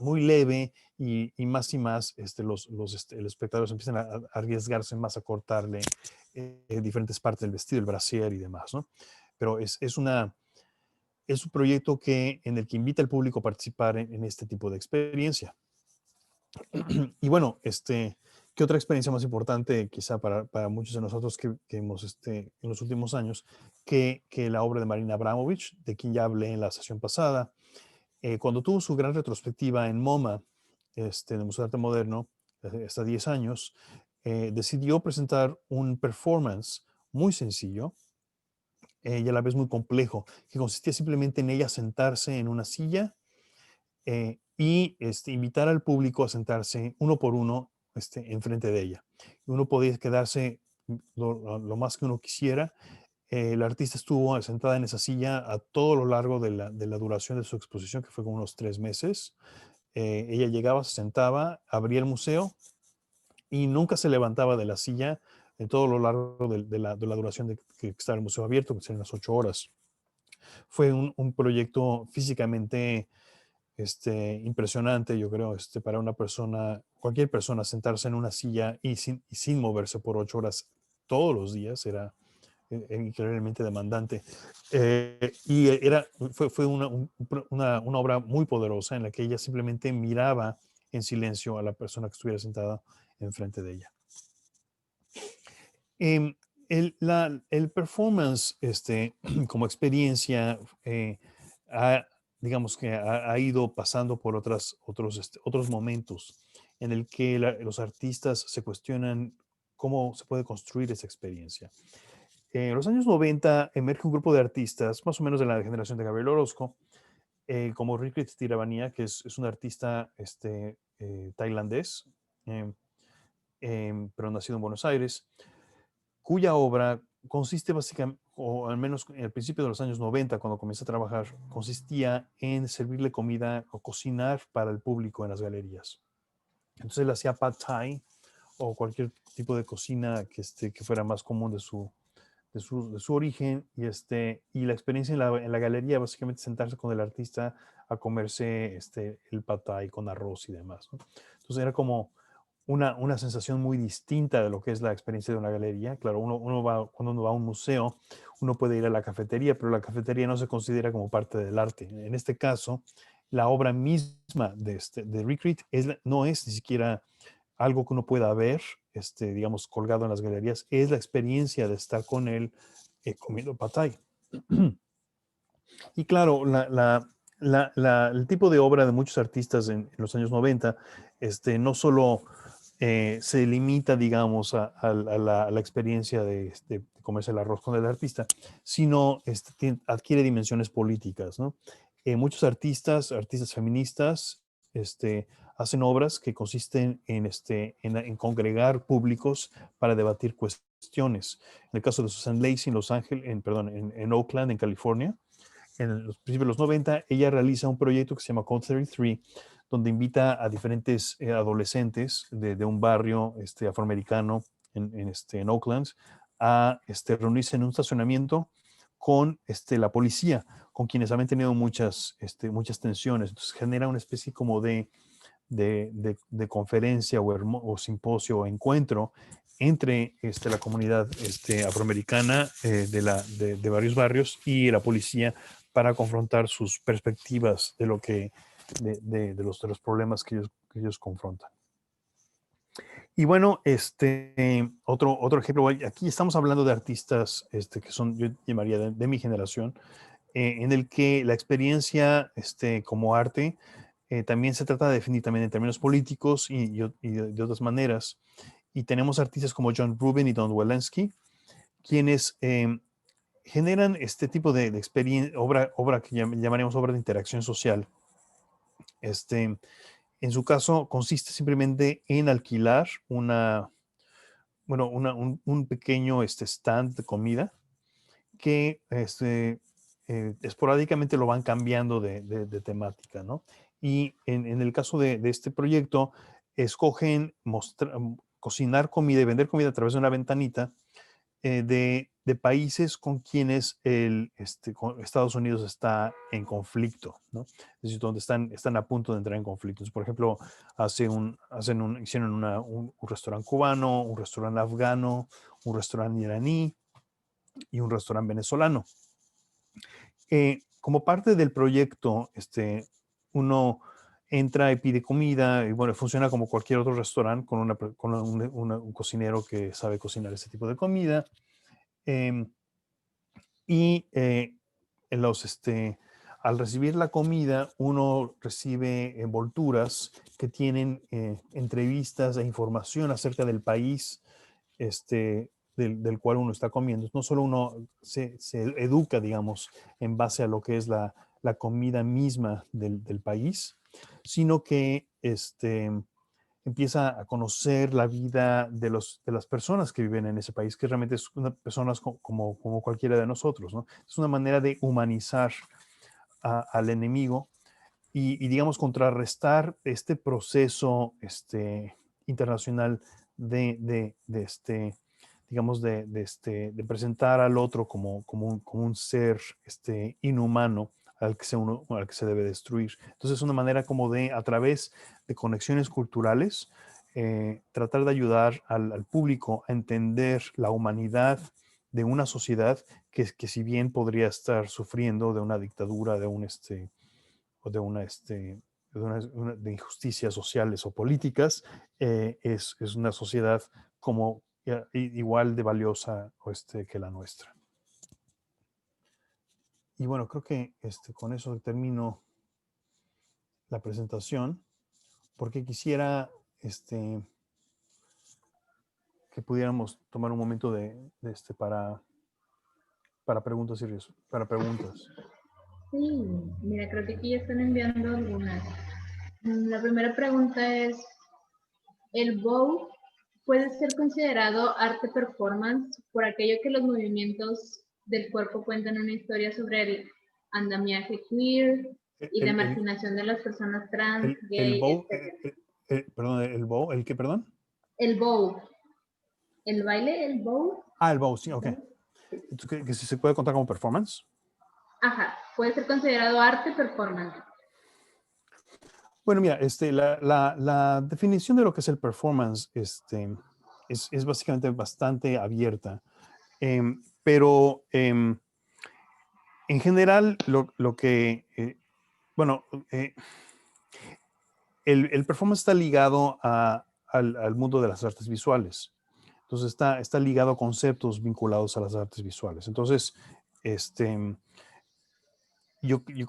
B: leve y más, los espectadores empiezan a arriesgarse más a cortarle diferentes partes del vestido, el brasier y demás, ¿no? Pero es un proyecto en el que invita al público a participar en este tipo de experiencia. Y bueno, ¿qué otra experiencia más importante quizá para muchos de nosotros que hemos en los últimos años que la obra de Marina Abramovich, de quien ya hablé en la sesión pasada, cuando tuvo su gran retrospectiva en MoMA, en el Museo de Arte Moderno, hasta 10 años, decidió presentar un performance muy sencillo, y a la vez muy complejo, que consistía simplemente en ella sentarse en una silla y invitar al público a sentarse uno por uno enfrente de ella. Y uno podía quedarse lo más que uno quisiera. La artista estuvo sentada en esa silla a todo lo largo de la duración de su exposición, que fue como unos 3 meses. Ella llegaba, se sentaba, abría el museo y nunca se levantaba de la silla en todo lo largo de la duración de que estaba el museo abierto, que serían las 8 horas. Fue un proyecto físicamente impresionante, yo creo, para una persona, cualquier persona, sentarse en una silla y sin moverse por 8 horas todos los días era increíblemente demandante. Y fue una obra muy poderosa en la que ella simplemente miraba en silencio a la persona que estuviera sentada enfrente de ella. Em, el performance como experiencia digamos que ha ido pasando por otros momentos en el que los artistas se cuestionan cómo se puede construir esa experiencia. En los años 90 emerge un grupo de artistas, más o menos de la generación de Gabriel Orozco, como Rikrit Tiravania, que es un artista tailandés, em, pero nacido en Buenos Aires, cuya obra consiste básicamente, o al menos al principio de los años 90, cuando comencé a trabajar, consistía en servirle comida o cocinar para el público en las galerías. Entonces él hacía pad thai o cualquier tipo de cocina que fuera más común de su origen, y la experiencia en la galería, básicamente sentarse con el artista a comerse el pad thai con arroz y demás, ¿no? Entonces era como una sensación muy distinta de lo que es la experiencia de una galería. Claro, cuando uno va a un museo, uno puede ir a la cafetería, pero la cafetería no se considera como parte del arte. En este caso, la obra misma de Rikrit no es ni siquiera algo que uno pueda ver digamos, colgado en las galerías, es la experiencia de estar con él comiendo pad thai. Y claro, el tipo de obra de muchos artistas en los años 90 no solo se limita, digamos, a la experiencia de comerse el arroz con el artista, sino adquiere dimensiones políticas, ¿no? Muchos artistas feministas, hacen obras que consisten en congregar públicos para debatir cuestiones. En el caso de Susan Lacy en Los Ángeles, en Oakland, en California, en los principios de los 90, ella realiza un proyecto que se llama Code 33, donde invita a diferentes adolescentes de un barrio afroamericano en Oakland a reunirse en un estacionamiento con la policía, con quienes habían tenido muchas tensiones. Entonces genera una especie como de conferencia o simposio o encuentro entre la comunidad afroamericana de varios barrios y la policía para confrontar sus perspectivas de los problemas que ellos confrontan. Y bueno, otro ejemplo, aquí estamos hablando de artistas que son, yo llamaría de mi generación, en el que la experiencia como arte también se trata de definir también en términos políticos y de otras maneras. Y tenemos artistas como John Rubin y Don Welensky, quienes generan este tipo de experiencia, obra que llamaríamos obra de interacción social. En su caso, consiste simplemente en alquilar un pequeño stand de comida que esporádicamente lo van cambiando de temática, ¿no? Y en el caso de este proyecto, escogen cocinar comida y vender comida a través de una ventanita de países con quienes Estados Unidos está en conflicto, ¿no? Es decir, donde están a punto de entrar en conflicto. Entonces, por ejemplo, hicieron un restaurante cubano, un restaurante afgano, un restaurante iraní y un restaurante venezolano. Como parte del proyecto, uno entra y pide comida y bueno, funciona como cualquier otro restaurante con un cocinero que sabe cocinar ese tipo de comida. Y al recibir la comida, uno recibe envolturas que tienen entrevistas e información acerca del país del cual uno está comiendo. No solo uno se educa, digamos, en base a lo que es la comida misma del país, sino que empieza a conocer la vida de las personas que viven en ese país, que realmente son personas como cualquiera de nosotros, ¿no? Es una manera de humanizar al enemigo y, digamos, contrarrestar este proceso internacional digamos, de presentar al otro como un ser inhumano al que se debe destruir. Entonces es una manera como a través de conexiones culturales, tratar de ayudar al público a entender la humanidad de una sociedad que si bien podría estar sufriendo de una dictadura, o de injusticias sociales o políticas, es una sociedad como igual de valiosa que la nuestra. Y bueno, creo que con eso termino la presentación, porque quisiera que pudiéramos tomar un momento para preguntas para preguntas.
C: Sí, mira, creo que aquí ya están enviando algunas. La primera pregunta es, ¿el bow puede ser considerado arte performance por aquello que los movimientos del cuerpo cuentan una historia sobre el andamiaje queer y la marginación de las personas trans, gay, etc.?
B: Perdón, ¿el bow? ¿El qué, perdón?
C: El bow. ¿El baile? ¿El bow?
B: Ah, el bow, sí, ok. Entonces, que si se puede contar como performance.
C: Ajá, puede ser considerado arte performance.
B: Bueno, mira, la definición de lo que es el performance es básicamente bastante abierta, pero en general lo que, bueno, el performance está ligado a al mundo de las artes visuales. Entonces está ligado a conceptos vinculados a las artes visuales. Entonces,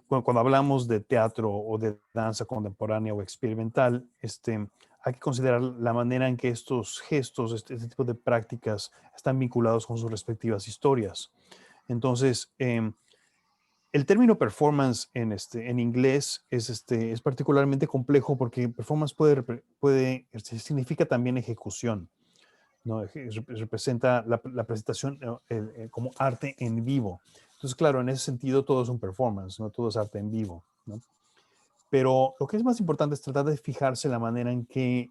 B: cuando hablamos de teatro o de danza contemporánea o experimental, hay que considerar la manera en que estos gestos, este tipo de prácticas están vinculados con sus respectivas historias. Entonces, el término performance en inglés es particularmente complejo porque performance significa también ejecución, ¿no? Representa la presentación como arte en vivo. Entonces, claro, en ese sentido todo es un performance, ¿no? Todo es arte en vivo, ¿no? Pero lo que es más importante es tratar de fijarse la manera en que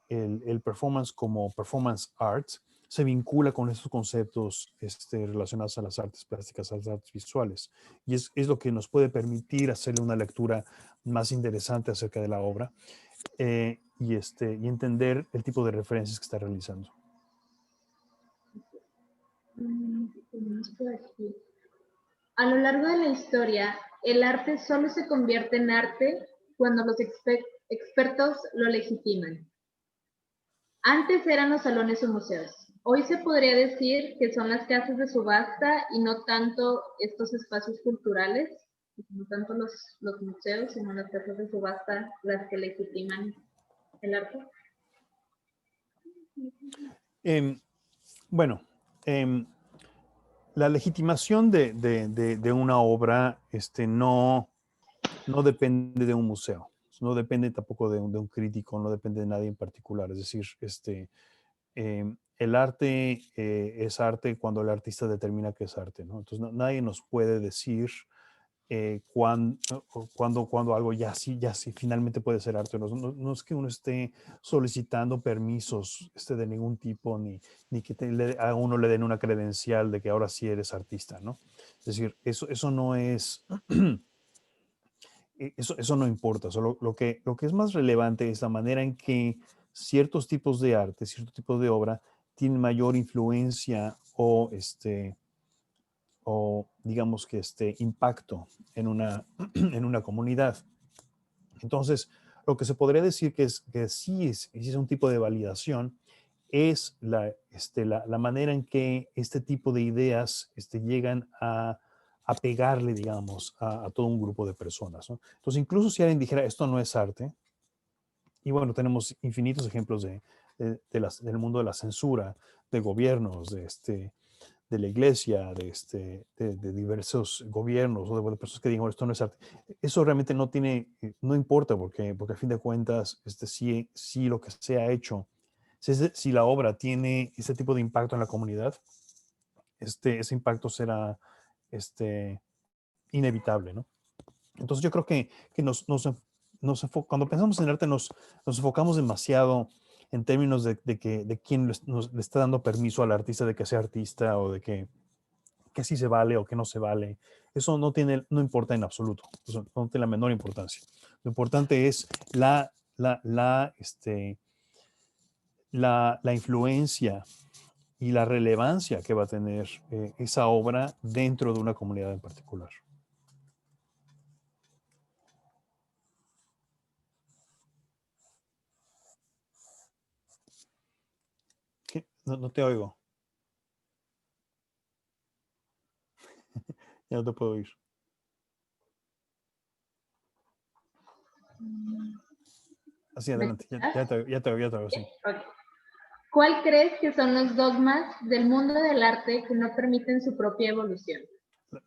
B: el performance como performance art se vincula con estos conceptos relacionados a las artes plásticas, a las artes visuales. Y es lo que nos puede permitir hacerle una lectura más interesante acerca de la obra y entender el tipo de referencias que está realizando.
C: Tenemos por aquí. A lo largo de la historia, el arte solo se convierte en arte cuando los expertos lo legitiman. Antes eran los salones o museos. Hoy se podría decir que son las casas de subasta y no tanto estos espacios culturales, no tanto los museos, sino las casas de subasta las que legitiman el arte.
B: Bueno, la legitimación de una obra no depende de un museo, no depende tampoco de un crítico, no depende de nadie en particular. Es decir, el arte es arte cuando el artista determina que es arte, ¿no? Entonces nadie nos puede decir cuando algo ya sí finalmente puede ser arte. No es que uno esté solicitando permisos de ningún tipo, ni que a uno le den una credencial de que ahora sí eres artista, ¿no? Es decir, eso no es... Eso no importa. Solo lo que es más relevante es la manera en que ciertos tipos de arte, ciertos tipos de obra tienen mayor influencia o digamos que impacto en una comunidad. Entonces, lo que se podría decir que sí es un tipo de validación es la manera en que este tipo de ideas llegan a pegarle, digamos, a todo un grupo de personas, ¿no? Entonces, incluso si alguien dijera, esto no es arte, y bueno, tenemos infinitos ejemplos del mundo de la censura, de gobiernos, de la iglesia, de diversos gobiernos o de personas que digan, esto no es arte. Eso realmente no importa porque a fin de cuentas, si lo que se ha hecho, si la obra tiene ese tipo de impacto en la comunidad, ese impacto será inevitable, ¿no? Entonces yo creo que cuando pensamos en arte nos enfocamos demasiado en términos de quién le está dando permiso al artista de que sea artista o de que sí se vale o que no se vale. Eso no importa en absoluto. Eso no tiene la menor importancia. Lo importante es la influencia y la relevancia que va a tener esa obra dentro de una comunidad en particular. ¿Qué? No te oigo. Ya no te puedo oír. Así, adelante. Ya te oigo, sí.
C: Okay. ¿Cuál crees que son los dogmas del mundo del arte que no permiten su propia evolución?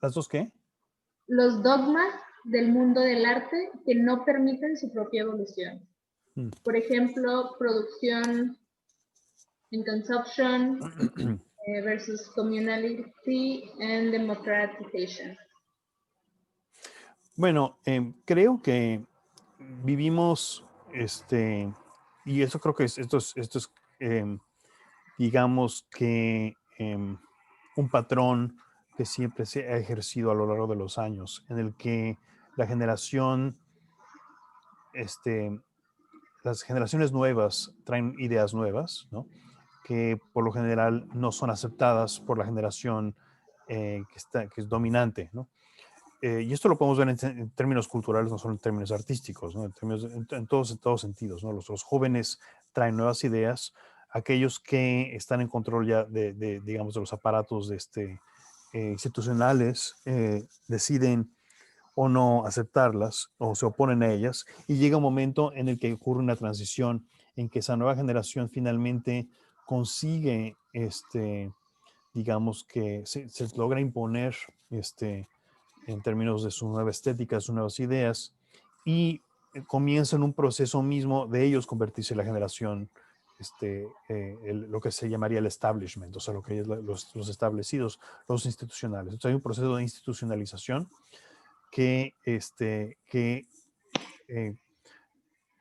B: ¿Las dos qué?
C: Los dogmas del mundo del arte que no permiten su propia evolución. Por ejemplo, producción and consumption versus communality and democratization.
B: Bueno, creo que vivimos, y eso creo que esto es digamos que un patrón que siempre se ha ejercido a lo largo de los años, en el que las generaciones nuevas traen ideas nuevas, ¿no? Que por lo general no son aceptadas por la generación que es dominante, ¿no? y esto lo podemos ver en términos culturales, no solo en términos artísticos, ¿no? En todos sentidos, ¿no? Los jóvenes traen nuevas ideas, aquellos que están en control ya digamos, de los aparatos institucionales deciden o no aceptarlas o se oponen a ellas, y llega un momento en el que ocurre una transición en que esa nueva generación finalmente consigue, digamos que se logra imponer en términos de su nueva estética, sus nuevas ideas, y comienzan un proceso mismo de ellos convertirse en la generación, lo que se llamaría el establishment, o sea, lo que es los establecidos, los institucionales. Entonces hay un proceso de institucionalización que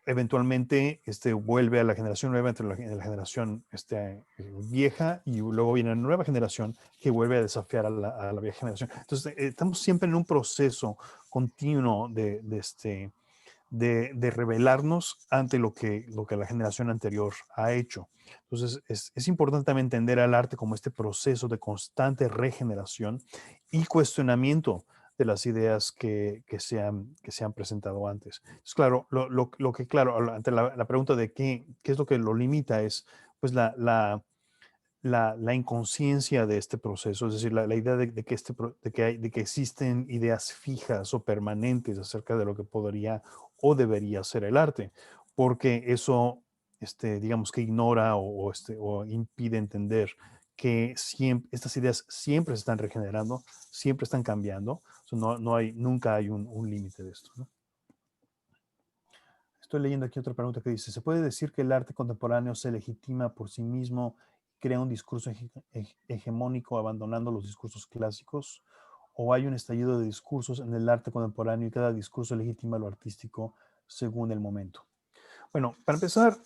B: eventualmente vuelve a la generación nueva entre la generación vieja, y luego viene una nueva generación que vuelve a desafiar a la vieja generación. Entonces, estamos siempre en un proceso continuo de rebelarnos ante lo que la generación anterior ha hecho. Entonces, es importante también entender al arte como este proceso de constante regeneración y cuestionamiento de las ideas que se han presentado antes. Entonces, claro, claro, ante la pregunta de qué es lo que lo limita es pues la inconsciencia de este proceso, es decir, la idea de que existen ideas fijas o permanentes acerca de lo que podría o debería ser el arte, porque eso, digamos que ignora o impide entender que estas ideas siempre se están regenerando, siempre están cambiando. O sea, nunca hay un límite de esto, ¿no? Estoy leyendo aquí otra pregunta que dice, ¿se puede decir que el arte contemporáneo se legitima por sí mismo, crea un discurso hegemónico abandonando los discursos clásicos? ¿O hay un estallido de discursos en el arte contemporáneo y cada discurso legitima lo artístico según el momento? Bueno, para empezar,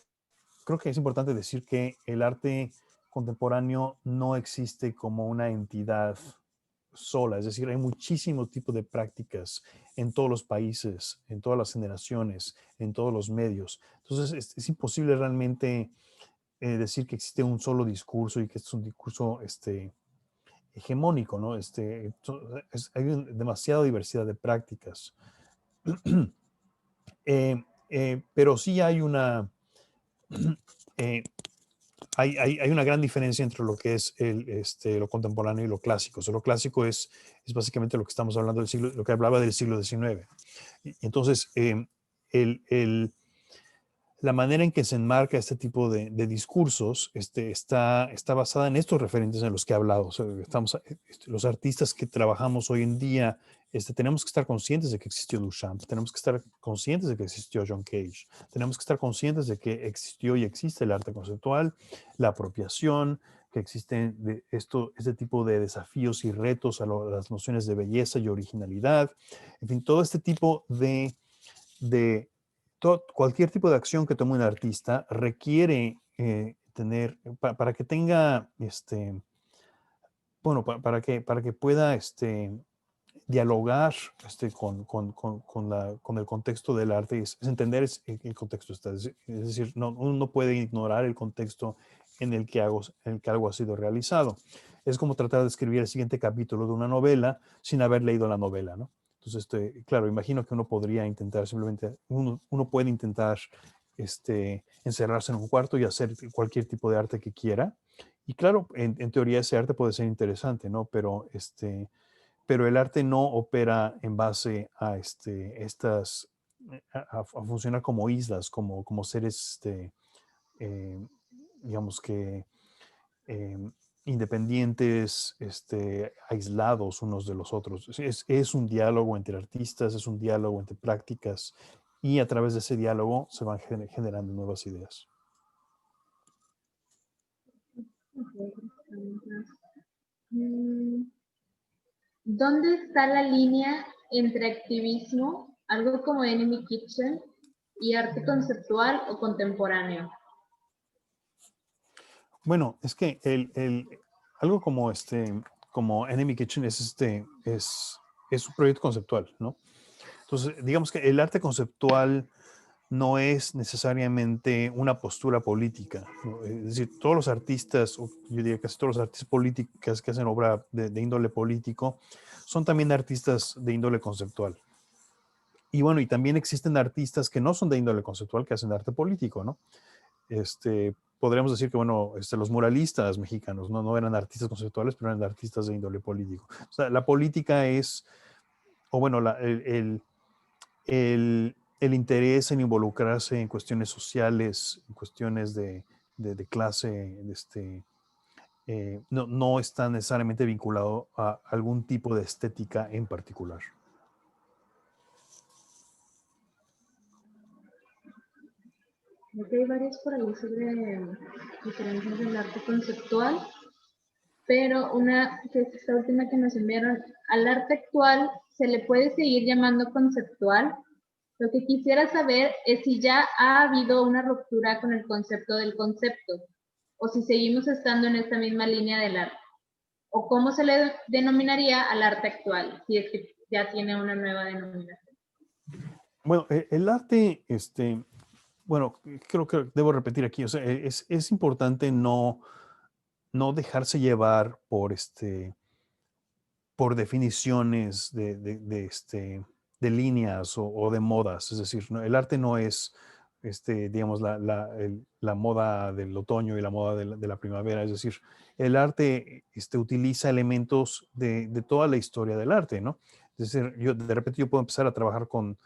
B: creo que es importante decir que el arte contemporáneo no existe como una entidad sola, es decir, hay muchísimos tipos de prácticas en todos los países, en todas las generaciones, en todos los medios. Entonces, es imposible realmente decir que existe un solo discurso y que este es un discurso hegemónico, ¿no? Hay demasiada diversidad de prácticas. Pero sí hay una... hay una gran diferencia entre lo que es lo contemporáneo y lo clásico. O sea, lo clásico es básicamente lo que estamos hablando lo que hablaba del siglo XIX. Y entonces, la manera en que se enmarca este tipo de discursos está basada en estos referentes en los que he hablado. O sea, los artistas que trabajamos hoy en día, tenemos que estar conscientes de que existió Duchamp, tenemos que estar conscientes de que existió John Cage, tenemos que estar conscientes de que existió y existe el arte conceptual, la apropiación, que existen este tipo de desafíos y retos a las nociones de belleza y originalidad. En fin, todo este tipo de cualquier tipo de acción que tome un artista requiere tener, para que tenga, bueno, para que pueda dialogar con el contexto del arte, es entender el contexto está. Es decir, uno no puede ignorar el contexto en el que algo ha sido realizado. Es como tratar de escribir el siguiente capítulo de una novela sin haber leído la novela, ¿no? Entonces, claro, imagino que uno podría intentar simplemente, uno puede intentar encerrarse en un cuarto y hacer cualquier tipo de arte que quiera. Y claro, en teoría ese arte puede ser interesante, ¿no? Pero el arte no opera en base a a funcionar como islas, como seres, digamos que independientes, aislados unos de los otros. Es un diálogo entre artistas, es un diálogo entre prácticas, y a través de ese diálogo se van generando nuevas ideas.
C: ¿Dónde está la línea entre activismo, algo como Enemy Kitchen, y arte conceptual o contemporáneo?
B: Bueno, es que algo como Enemy Kitchen es un proyecto conceptual, ¿no? Entonces, digamos que el arte conceptual no es necesariamente una postura política, ¿no? Es decir, todos los artistas, o yo diría casi todos los artistas políticos que hacen obra de índole político, son también artistas de índole conceptual. Y bueno, y también existen artistas que no son de índole conceptual, que hacen arte político, ¿no? Podríamos decir que, bueno, los muralistas mexicanos no eran artistas conceptuales, pero eran artistas de índole político. O sea, la política es, o bueno, el interés en involucrarse en cuestiones sociales, en cuestiones de clase, no está necesariamente vinculado a algún tipo de estética en particular.
C: Creo que hay varias por ahí sobre diferencias del arte conceptual, pero una que es esta última que nos enviaron, al arte actual se le puede seguir llamando conceptual. Lo que quisiera saber es si ya ha habido una ruptura con el concepto del concepto, o si seguimos estando en esta misma línea del arte, o cómo se le denominaría al arte actual, si es que ya tiene una nueva denominación.
B: Bueno, el arte, bueno, creo que debo repetir aquí, o sea, es importante no dejarse llevar por definiciones de líneas o de modas. Es decir, el arte no es, digamos, la moda del otoño y la moda de la primavera. Es decir, el arte utiliza elementos de toda la historia del arte, ¿no? Es decir, de repente yo puedo empezar a trabajar con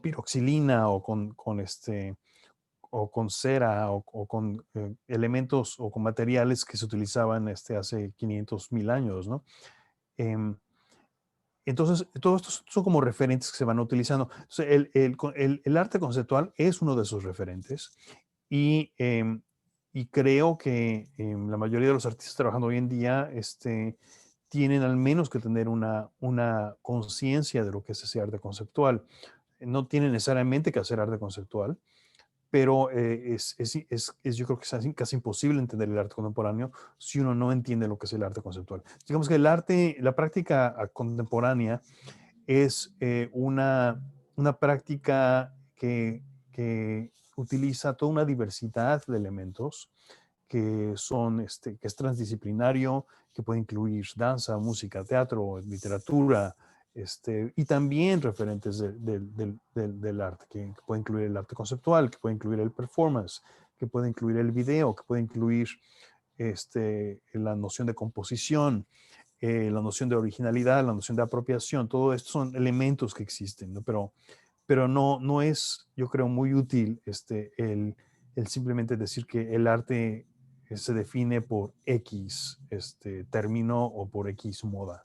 B: piroxilina o con cera o con elementos o con materiales que se utilizaban hace 500,000 años, ¿no? Entonces, todos estos son como referentes que se van utilizando. Entonces, el arte conceptual es uno de esos referentes y creo que la mayoría de los artistas trabajando hoy en día tienen al menos que tener una conciencia de lo que es ese arte conceptual. No tienen necesariamente que hacer arte conceptual, pero yo creo que es casi imposible entender el arte contemporáneo si uno no entiende lo que es el arte conceptual. Digamos que la práctica contemporánea es una práctica que utiliza toda una diversidad de elementos que que es transdisciplinario, que puede incluir danza, música, teatro, literatura, y también referentes del arte, que puede incluir el arte conceptual, que puede incluir el performance, que puede incluir el video, que puede incluir la noción de composición, la noción de originalidad, la noción de apropiación. Todo esto son elementos que existen, ¿no? Pero no es, yo creo, muy útil el simplemente decir que el arte se define por X término o por X moda.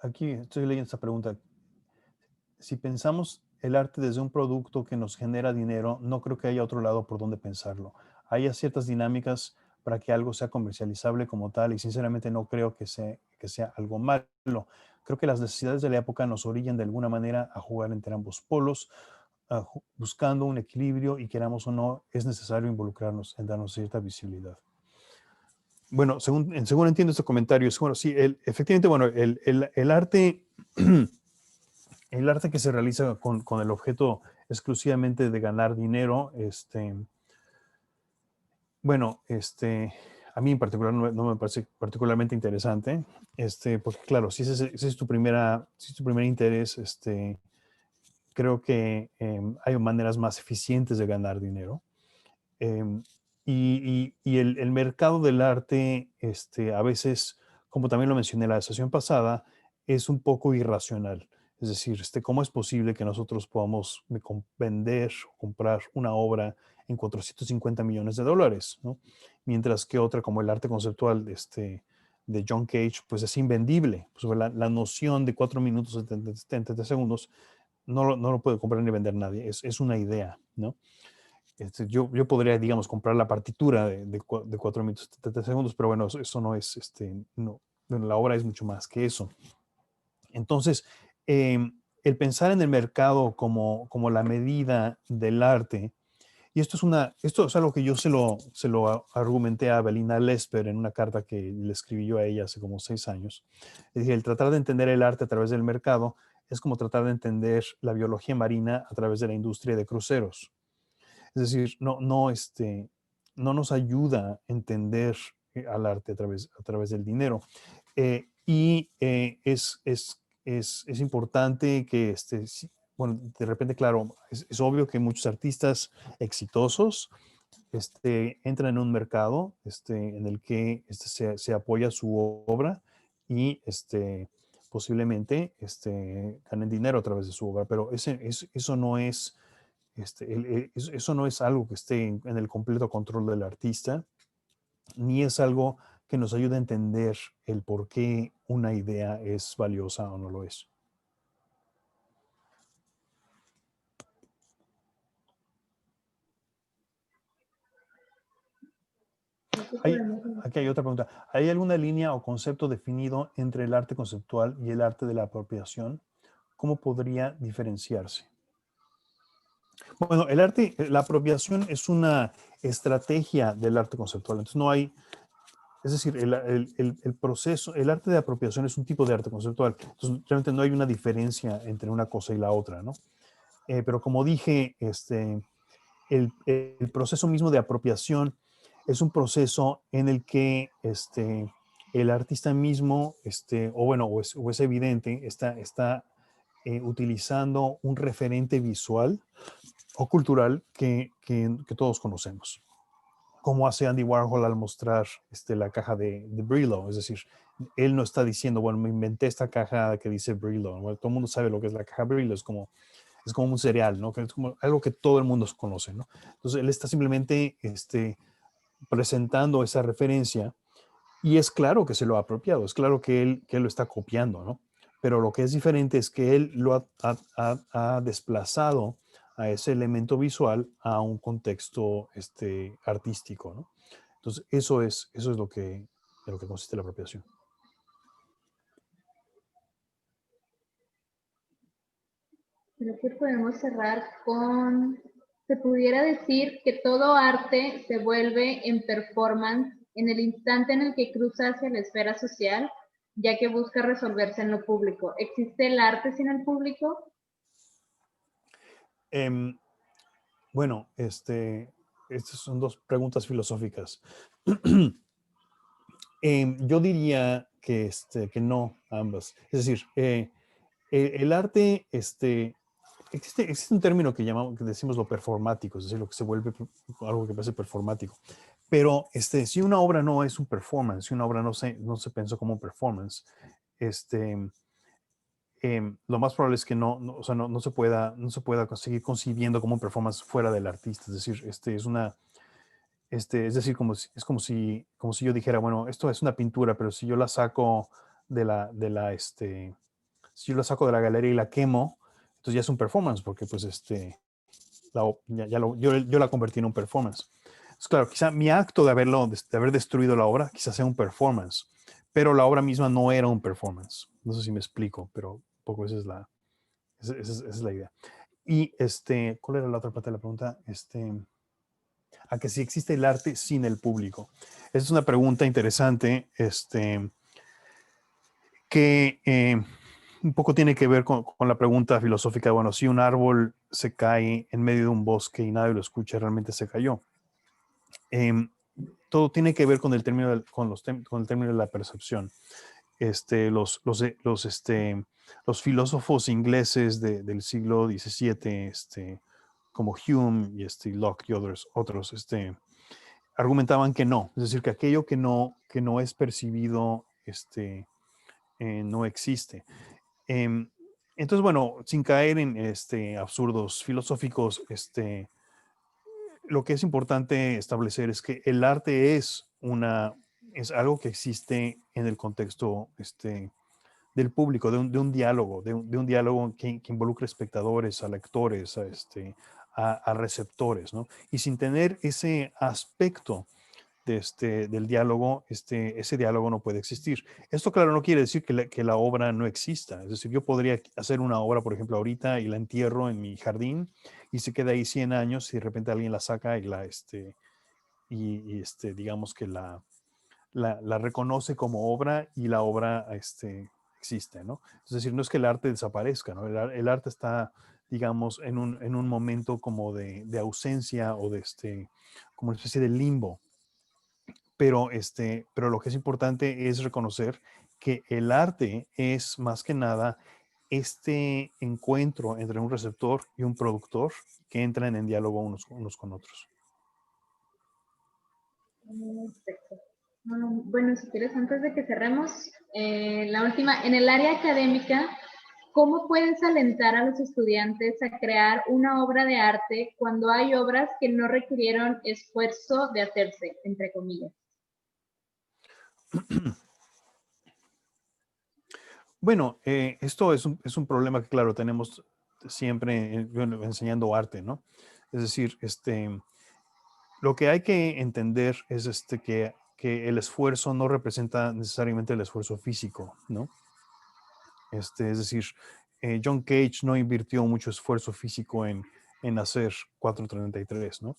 B: Aquí estoy leyendo esta pregunta. Si pensamos el arte desde un producto que nos genera dinero, no creo que haya otro lado por donde pensarlo. Hay ciertas dinámicas para que algo sea comercializable como tal y sinceramente no creo que sea algo malo. Creo que las necesidades de la época nos orillan de alguna manera a jugar entre ambos polos, buscando un equilibrio y queramos o no, es necesario involucrarnos en darnos cierta visibilidad. Bueno, según entiendo este comentario, bueno, sí, efectivamente, bueno, el arte, el arte que se realiza con el objeto exclusivamente de ganar dinero, bueno, a mí en particular no me parece particularmente interesante, porque claro, si ese es tu primer interés, creo que hay maneras más eficientes de ganar dinero. Y el mercado del arte, a veces, como también lo mencioné la sesión pasada, es un poco irracional. Es decir, ¿cómo es posible que nosotros podamos vender o comprar una obra en 450 millones de dólares, ¿no? Mientras que otra, como el arte conceptual de John Cage, pues es invendible. Pues la noción de 4 minutos y 70 segundos no lo puede comprar ni vender nadie. Es una idea, ¿no? Yo podría, digamos, comprar la partitura de 4 minutos y 70 segundos, pero bueno, eso no es, no, la obra es mucho más que eso. Entonces, el pensar en el mercado como la medida del arte, y esto es algo que yo se lo argumenté a Evelina Lesper en una carta que le escribí yo a ella hace como 6 años. Es decir, el tratar de entender el arte a través del mercado es como tratar de entender la biología marina a través de la industria de cruceros. Es decir, no nos ayuda a entender al arte a través del dinero. Es importante que, bueno, de repente, claro, es obvio que muchos artistas exitosos entran en un mercado en el que se apoya su obra y posiblemente ganen dinero a través de su obra, pero eso no es, eso no es algo que esté en el completo control del artista, ni es algo que nos ayude a entender el por qué una idea es valiosa o no lo es. Aquí hay otra pregunta. ¿Hay alguna línea o concepto definido entre el arte conceptual y el arte de la apropiación? ¿Cómo podría diferenciarse? Bueno, la apropiación es una estrategia del arte conceptual. Entonces no hay, es decir, el proceso, el arte de apropiación es un tipo de arte conceptual. Entonces realmente no hay una diferencia entre una cosa y la otra, ¿no? Pero como dije, el proceso mismo de apropiación es un proceso en el que el artista mismo, o bueno, o es evidente, está utilizando un referente visual o cultural que todos conocemos, como hace Andy Warhol al mostrar la caja de Brillo. Es decir, él no está diciendo, bueno, me inventé esta caja que dice Brillo. Bueno, todo el mundo sabe lo que es la caja Brillo, es como un cereal, ¿no? Que es como algo que todo el mundo conoce, ¿no? Entonces, él está simplemente presentando esa referencia y es claro que se lo ha apropiado, es claro que él lo está copiando, ¿no? Pero lo que es diferente es que él lo ha desplazado a ese elemento visual a un contexto artístico, ¿no? Entonces, eso es de lo que consiste la apropiación.
C: Creo que podemos cerrar con, se pudiera decir que todo arte se vuelve en performance en el instante en el que cruza hacia la esfera social, ya que busca resolverse en lo público. ¿Existe el arte sin el público?
B: Bueno, estas son dos preguntas filosóficas. Yo diría que no, ambas. Es decir, el arte, existe un término que decimos lo performático, es decir, lo que se vuelve algo que parece performático. Pero si una obra no es un performance, si una obra no se pensó como un performance, lo más probable es que o sea, no se pueda seguir concibiendo como un performance fuera del artista. Es decir, es decir, es como si yo dijera, bueno, esto es una pintura, pero si yo la saco si yo la saco de la galería y la quemo, entonces ya es un performance, porque pues yo la convertí en un performance. Entonces, claro, quizá mi acto de haber destruido la obra, quizás sea un performance, pero la obra misma no era un performance. No sé si me explico, pero un poco esa es la idea. Y ¿cuál era la otra parte de la pregunta? A que si existe el arte sin el público. Esa es una pregunta interesante, que un poco tiene que ver con la pregunta filosófica, bueno, si un árbol se cae en medio de un bosque y nadie lo escucha, realmente se cayó. Todo tiene que ver con el término, con el término de la percepción. Los filósofos ingleses del siglo XVII, como Hume y Locke y otros argumentaban que no, es decir, que aquello que no es percibido no existe. Entonces, bueno, sin caer en absurdos filosóficos, lo que es importante establecer es que el arte es algo que existe en el contexto del público, de un diálogo, de un diálogo que involucra espectadores, a lectores, a receptores, ¿no? Y sin tener ese aspecto del diálogo, ese diálogo no puede existir. Esto, claro, no quiere decir que la obra no exista. Es decir, yo podría hacer una obra, por ejemplo, ahorita y la entierro en mi jardín y se queda ahí 100 años y de repente alguien la saca y digamos que la reconoce como obra y la obra existe, ¿no? Es decir, no es que el arte desaparezca, ¿no? El arte está, digamos, en un momento como de ausencia o como una especie de limbo. Pero lo que es importante es reconocer que el arte es más que nada este encuentro entre un receptor y un productor que entran en diálogo unos con otros.
C: Perfecto. Bueno, si quieres, antes de que cerremos, la última, en el área académica, ¿cómo puedes alentar a los estudiantes a crear una obra de arte cuando hay obras que no requirieron esfuerzo de hacerse, entre comillas?
B: Bueno, esto es un problema que, claro, tenemos siempre bueno, enseñando arte, ¿no? Es decir, lo que hay que entender es que el esfuerzo no representa necesariamente el esfuerzo físico, ¿no? Es decir, John Cage no invirtió mucho esfuerzo físico en hacer 433, ¿no?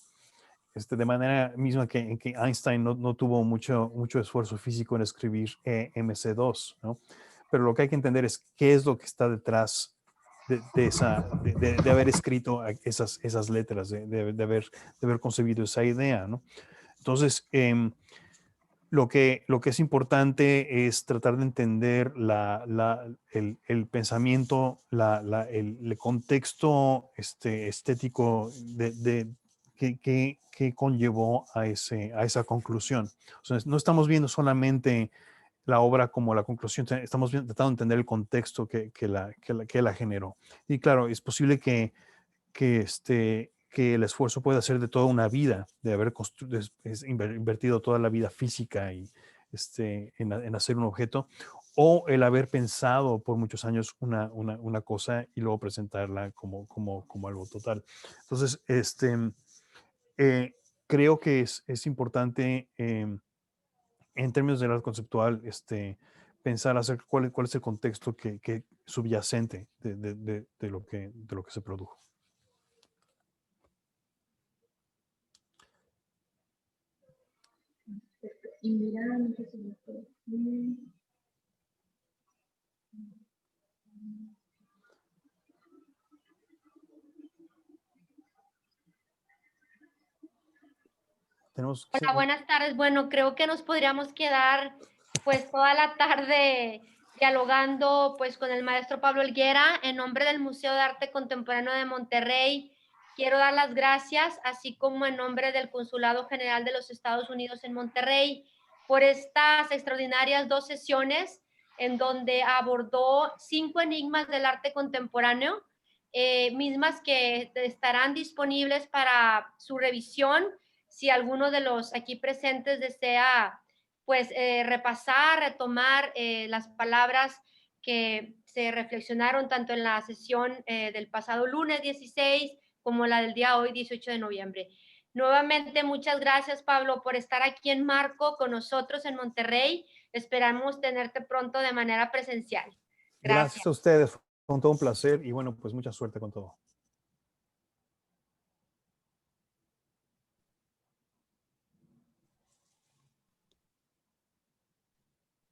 B: De manera misma en que Einstein no tuvo mucho esfuerzo físico en escribir MC2, ¿no? Pero lo que hay que entender es qué es lo que está detrás de haber escrito esas letras, de haber concebido esa idea, ¿no? Entonces, lo que es importante es tratar de entender el pensamiento, el contexto estético que conllevó a esa conclusión. O sea, no estamos viendo solamente la obra como la conclusión, estamos tratando de entender el contexto que la generó. Y claro, es posible que el esfuerzo pueda ser de toda una vida, de haber invertido toda la vida física en hacer un objeto, o el haber pensado por muchos años una cosa y luego presentarla como algo total. Entonces, creo que es importante en términos del arte conceptual, pensar acerca cuál es el contexto que subyacente de lo que se produjo.
C: Y mira, no sé si me puedo-
B: Tenemos,
A: Hola, buenas tardes. Bueno, creo que nos podríamos quedar pues toda la tarde dialogando pues con el maestro Pablo Helguera. En nombre del Museo de Arte Contemporáneo de Monterrey, quiero dar las gracias, así como en nombre del Consulado General de los Estados Unidos en Monterrey, por estas extraordinarias 2 sesiones en donde abordó 5 enigmas del arte contemporáneo, mismas que estarán disponibles para su revisión si alguno de los aquí presentes desea pues repasar, retomar las palabras que se reflexionaron tanto en la sesión del pasado lunes 16 como la del día hoy 18 de noviembre. Nuevamente, muchas gracias, Pablo, por estar aquí en Marco con nosotros en Monterrey. Esperamos tenerte pronto de manera presencial.
B: gracias
A: Gracias.
B: a ustedes, fue todo un placer y bueno, pues mucha suerte con todo.